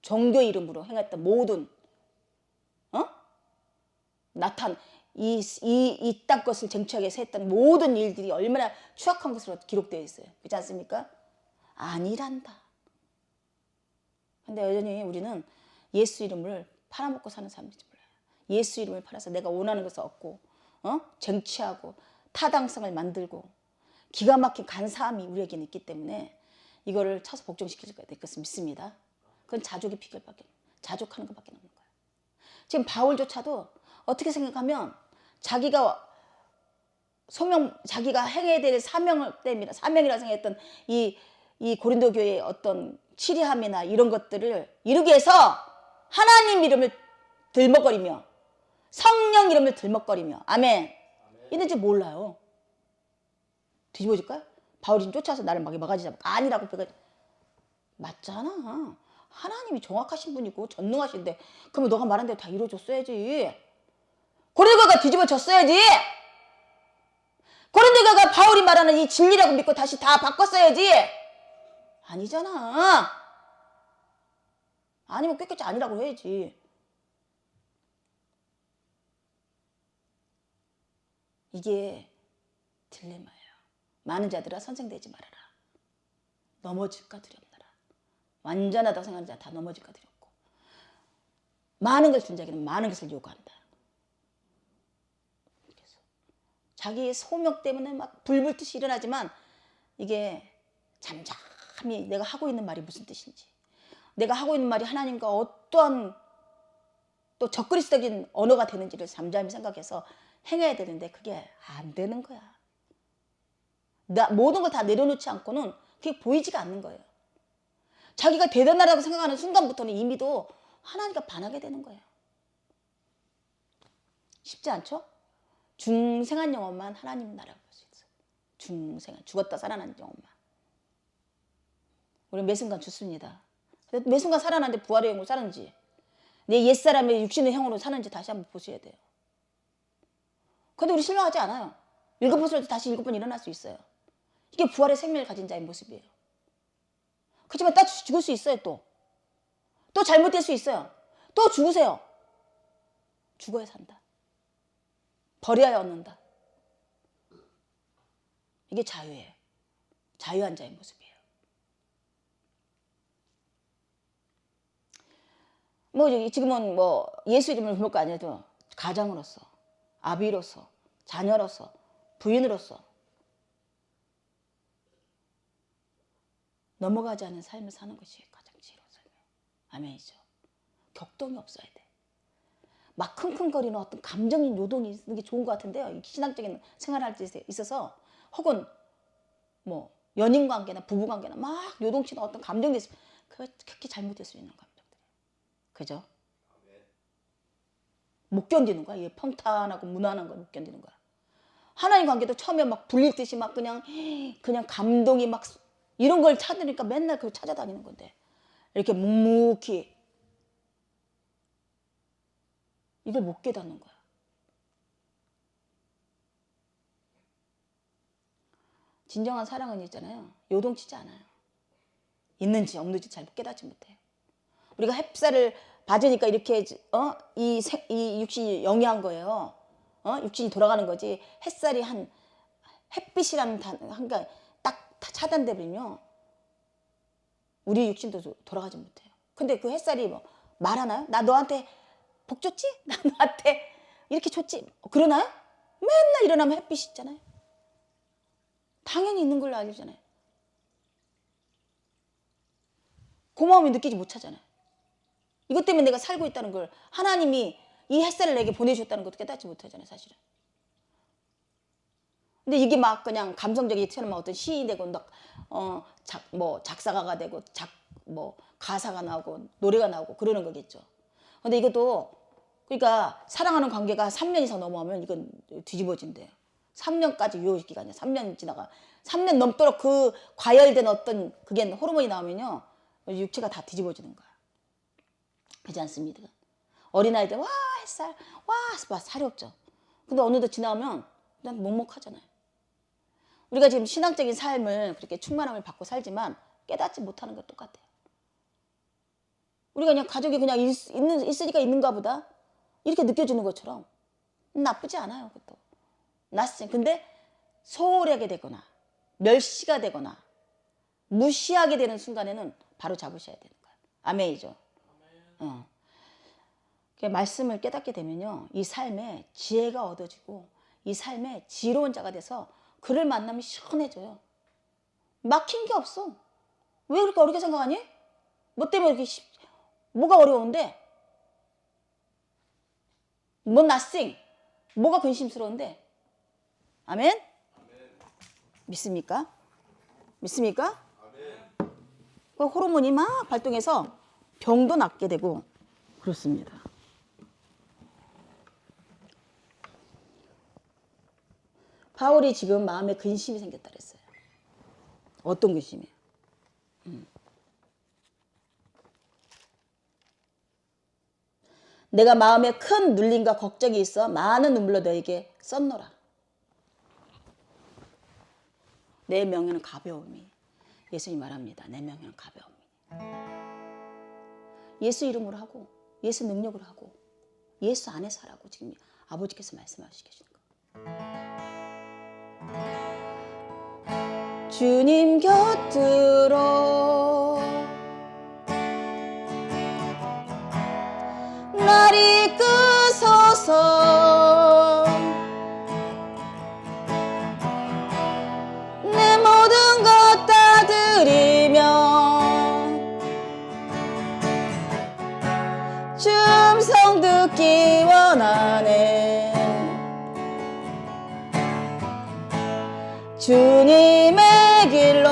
종교 이름으로 행했던 모든 이 땅 것을 쟁취하기 위해서 했던 모든 일들이 얼마나 추악한 것으로 기록되어 있어요. 그렇지 않습니까? 아니란다. 근데 여전히 우리는 예수 이름을 팔아먹고 사는 사람들인지 몰라요. 예수 이름을 팔아서 내가 원하는 것을 얻고 쟁취하고 타당성을 만들고 기가 막힌 간사함이 우리에게는 있기 때문에 이거를 쳐서 복종시킬 것을 믿습니다. 그건 자족의 비결밖에 자족하는 것밖에 없는 거예요. 지금 바울조차도 어떻게 생각하면 자기가 행해야 될 사명이라 생각했던 이 고린도 교회의 어떤 치리함이나 이런 것들을 이루기 위해서 하나님 이름을 들먹거리며 성령 이름을 들먹거리며 아멘. 있는지 몰라요. 뒤집어질까요? 바울이 좀 쫓아서 나를 막아지 잡고 아니라고 맞잖아. 하나님이 정확하신 분이고 전능하신데 그러면 너가 말한 대로 다 이루어졌어야지. 고린도가 뒤집어졌어야지. 고린도가 바울이 말하는 이 진리라고 믿고 다시 다 바꿨어야지. 아니잖아. 아니면 깨끗이 아니라고 해야지. 이게 딜레마예요. 많은 자들아 선생되지 말아라. 넘어질까 두렵나라. 완전하다고 생각하는 자 다 넘어질까 두렵고 많은 것을 준 자에게는 많은 것을 요구한다. 그래서 자기의 소명 때문에 막 불불 뜻이 일어나지만 이게 잠잠히 내가 하고 있는 말이 무슨 뜻인지 내가 하고 있는 말이 하나님과 어떠한 또 적그리스도적인 언어가 되는지를 잠잠히 생각해서 행해야 되는데 그게 안 되는 거야. 모든 걸 다 내려놓지 않고는 그게 보이지가 않는 거예요. 자기가 대단하다고 생각하는 순간부터는 이미도 하나님과 반하게 되는 거예요. 쉽지 않죠? 중생한 영혼만 하나님 나라가 볼 수 있어요. 중생한 죽었다 살아난 영혼만. 우리 매 순간 죽습니다. 매 순간 살아나는데 부활의 영으로 사는지 내 옛사람의 육신의 형으로 사는지 다시 한번 보셔야 돼요. 근데 우리 실망하지 않아요. 7번 쏠 때 다시 7번 일어날 수 있어요. 이게 부활의 생명을 가진 자의 모습이에요. 그렇지만 또 죽을 수 있어요. 또 잘못될 수 있어요. 또 죽으세요. 죽어야 산다. 버려야 얻는다. 이게 자유예요. 자유한 자의 모습이에요. 지금은 예수 이름을 부를 거 아니어도 가장으로서 아비로서 자녀로서 부인으로서 넘어가지 않은 삶을 사는 것이 가장 지혜로운 삶이에요. 아멘이죠. 격동이 없어야 돼. 막 킁킁거리는 어떤 감정인 요동이 있는 게 좋은 것 같은데요. 신앙적인 생활할 때 있어서 혹은 연인 관계나 부부 관계나 막 요동치는 어떤 감정이 있으면 그거 그렇게 잘못될 수 있는 감정들이에요. 그죠? 못 견디는 거야. 얘 평탄하고 무난한 걸 못 견디는 거야. 하나님 관계도 처음에 막 불릴 듯이 막 그냥 감동이 막 이런 걸 찾으니까 맨날 그걸 찾아다니는 건데 이렇게 묵묵히 이걸 못 깨닫는 거야. 진정한 사랑은 있잖아요. 요동치지 않아요. 있는지 없는지 잘 깨닫지 못해요. 우리가 햇살을 받으니까 이렇게 이 육신이 영위한 거예요. 육신이 돌아가는 거지. 햇살이 햇빛이라는 한가 딱 차단돼 버리면 우리 육신도 돌아가지 못해요. 근데 그 햇살이 뭐 말하나요? 나 너한테 복 줬지? 나 너한테 이렇게 줬지? 그러나요? 맨날 일어나면 햇빛이 있잖아요. 당연히 있는 걸로 알잖아요. 고마움이 느끼지 못하잖아요. 이것 때문에 내가 살고 있다는 걸 하나님이 이 햇살을 내게 보내주셨다는 것도 깨닫지 못하잖아요, 사실은. 근데 이게 막 그냥 감성적인 처럼 어떤 시인이 되고 작사가가 되고 가사가 나오고 노래가 나오고 그러는 거겠죠. 근데 이것도 그러니까 사랑하는 관계가 3년 이상 넘어가면 이건 뒤집어진대요. 3년까지 유효 기간이야. 3년 지나가 3년 넘도록 그 과열된 어떤 그게 호르몬이 나오면요 육체가 다 뒤집어지는 거야. 그렇지 않습니까? 어린아이들 와 햇살 와 살이 없죠. 근데 어느덧 지나면 그냥 먹먹하잖아요. 우리가 지금 신앙적인 삶을 그렇게 충만함을 받고 살지만 깨닫지 못하는 것 똑같아요. 우리가 그냥 가족이 그냥 있으니까 있는가 보다 이렇게 느껴지는 것처럼 나쁘지 않아요. 그것도 근데 소홀하게 되거나 멸시가 되거나 무시하게 되는 순간에는 바로 잡으셔야 되는 거예요. 아멘이죠. 말씀을 깨닫게 되면요 이 삶에 지혜가 얻어지고 이 삶에 지혜로운 자가 돼서 그를 만나면 시원해져요. 막힌 게 없어. 왜 그렇게 어렵게 생각하니? 뭐 때문에 이렇게 뭐가 어려운데? 뭐 nothing. 뭐가 근심스러운데? 아멘? 믿습니까? 믿습니까? 그 호르몬이 막 발동해서 병도 낫게 되고 그렇습니다. 바울이 지금 마음에 근심이 생겼다 그랬어요. 어떤 근심이에요? 내가 마음에 큰 눌림과 걱정이 있어 많은 눈물로 너에게 썼노라. 내 명예는 가벼움이. 예수님 말합니다. 내 명예는 가벼움이. 예수 이름으로 하고 예수 능력으로 하고 예수 안에서 하라고 지금 아버지께서 말씀하시고 계시는 거예요. 주님 곁으로 날 이끄소서. 내 모든 것 다 드리며 주 음성 듣기 원하네. 주님의 길로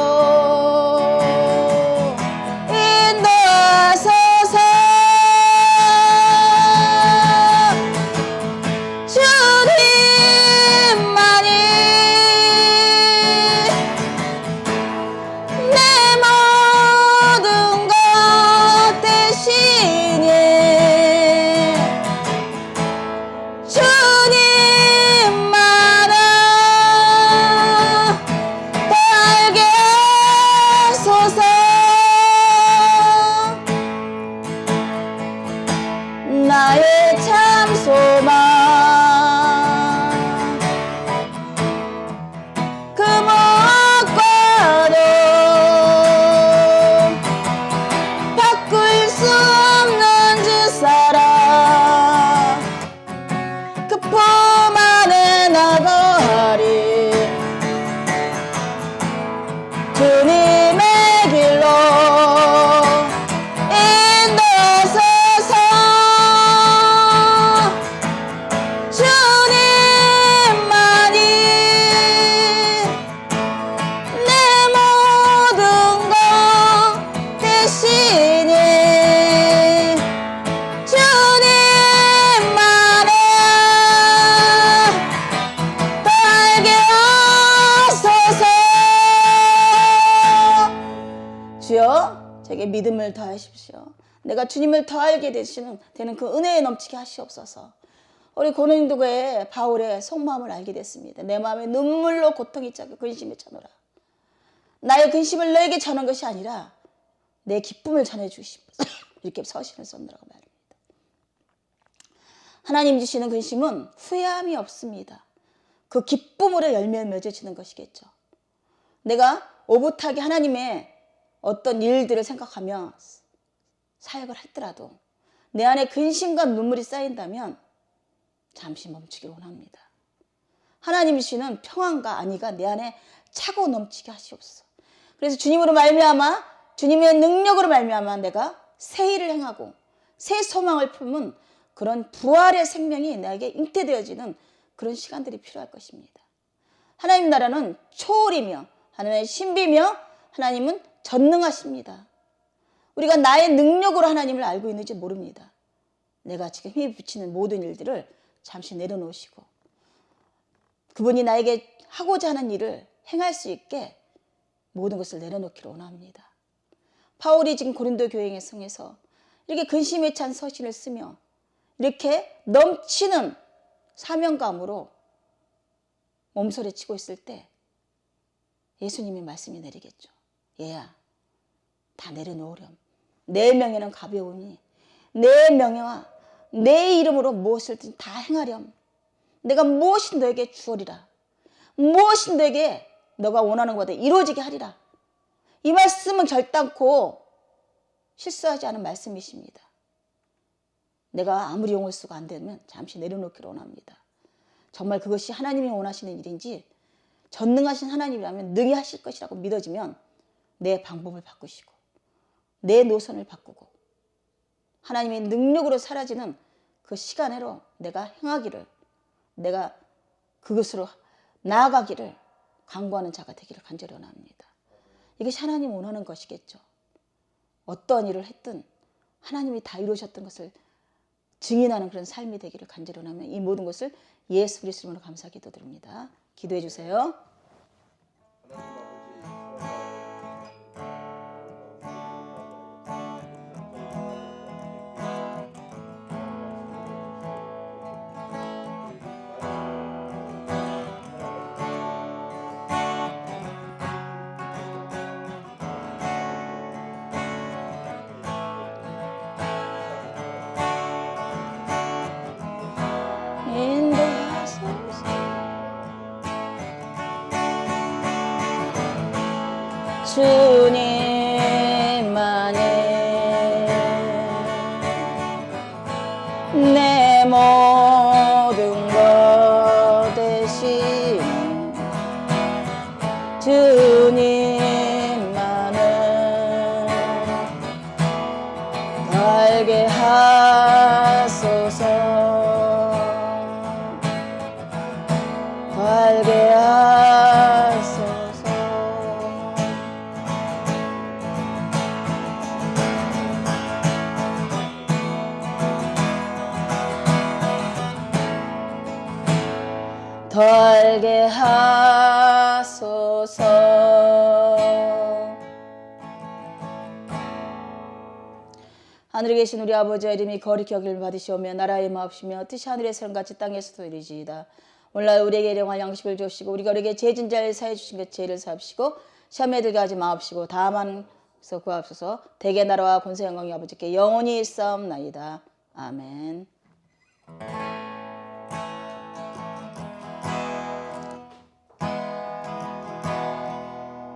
주여 제게 믿음을 더하십시오. 내가 주님을 더 알게 되는 그 은혜에 넘치게 하시옵소서. 우리 고린도교의 바울의 속마음을 알게 됐습니다. 내 마음에 눈물로 고통이 짜고 근심에 차노라. 나의 근심을 너에게 전한 것이 아니라 내 기쁨을 전해주시옵소서. 이렇게 서신을 썼느라고 말합니다. 하나님 주시는 근심은 후회함이 없습니다. 그 기쁨으로 열매 맺어지는 것이겠죠. 내가 오붓하게 하나님의 어떤 일들을 생각하며 사역을 했더라도 내 안에 근심과 눈물이 쌓인다면 잠시 멈추기를 원합니다. 하나님 주시는 평안과 안위가 내 안에 차고 넘치게 하시옵소서. 그래서 주님으로 말미암아 주님의 능력으로 말미암아 내가 새 일을 행하고 새 소망을 품은 그런 부활의 생명이 나에게 잉태되어지는 그런 시간들이 필요할 것입니다. 하나님 나라는 초월이며 하나님의 신비며 하나님은 전능하십니다. 우리가 나의 능력으로 하나님을 알고 있는지 모릅니다. 내가 지금 힘이 붙이는 모든 일들을 잠시 내려놓으시고 그분이 나에게 하고자 하는 일을 행할 수 있게 모든 것을 내려놓기를 원합니다. 바울이 지금 고린도 교회에 성에서 이렇게 근심에 찬 서신을 쓰며 이렇게 넘치는 사명감으로 몸서리치고 있을 때 예수님의 말씀이 내리겠죠. 얘야, 다 내려놓으렴. 내 명예는 가벼우니 내 명예와 내 이름으로 무엇을든 다 행하렴. 내가 무엇이 너에게 주어리라. 무엇이 너에게 너가 원하는 것보다 이루어지게 하리라. 이 말씀은 결단코 실수하지 않은 말씀이십니다. 내가 아무리 용을 쓰고 안 되면 잠시 내려놓기를 원합니다. 정말 그것이 하나님이 원하시는 일인지 전능하신 하나님이라면 능히 하실 것이라고 믿어지면 내 방법을 바꾸시고 내 노선을 바꾸고 하나님의 능력으로 사라지는 그 시간으로 내가 행하기를 내가 그것으로 나아가기를 간구하는 자가 되기를 간절히 원합니다. 이것이 하나님 원하는 것이겠죠. 어떤 일을 했든 하나님이 다 이루셨던 것을 증인하는 그런 삶이 되기를 간절히 원하며 이 모든 것을 예수 그리스도 이름으로 감사 기도드립니다. 기도해 주세요. 주님만이 내 모든 것 대신 주님만을 알게 하소서 알게 하소서 더 알게 하소서. 하늘에 계신 우리 아버지의 이름이 거룩히 여김을 받으시오며 나라의 마옵시며 뜻이 하늘에서는 같이 땅에서도 이루어지이다. 오늘날 우리에게 일용할 양식을 주시고 우리가 우리에게 죄진 자를 사해 주신 것 죄를 사옵시고 시험에 들게 하지 마옵시고 다만서 구하옵소서. 대개 나라와 권세 영광이 아버지께 영원히 있사옵나이다. 아멘.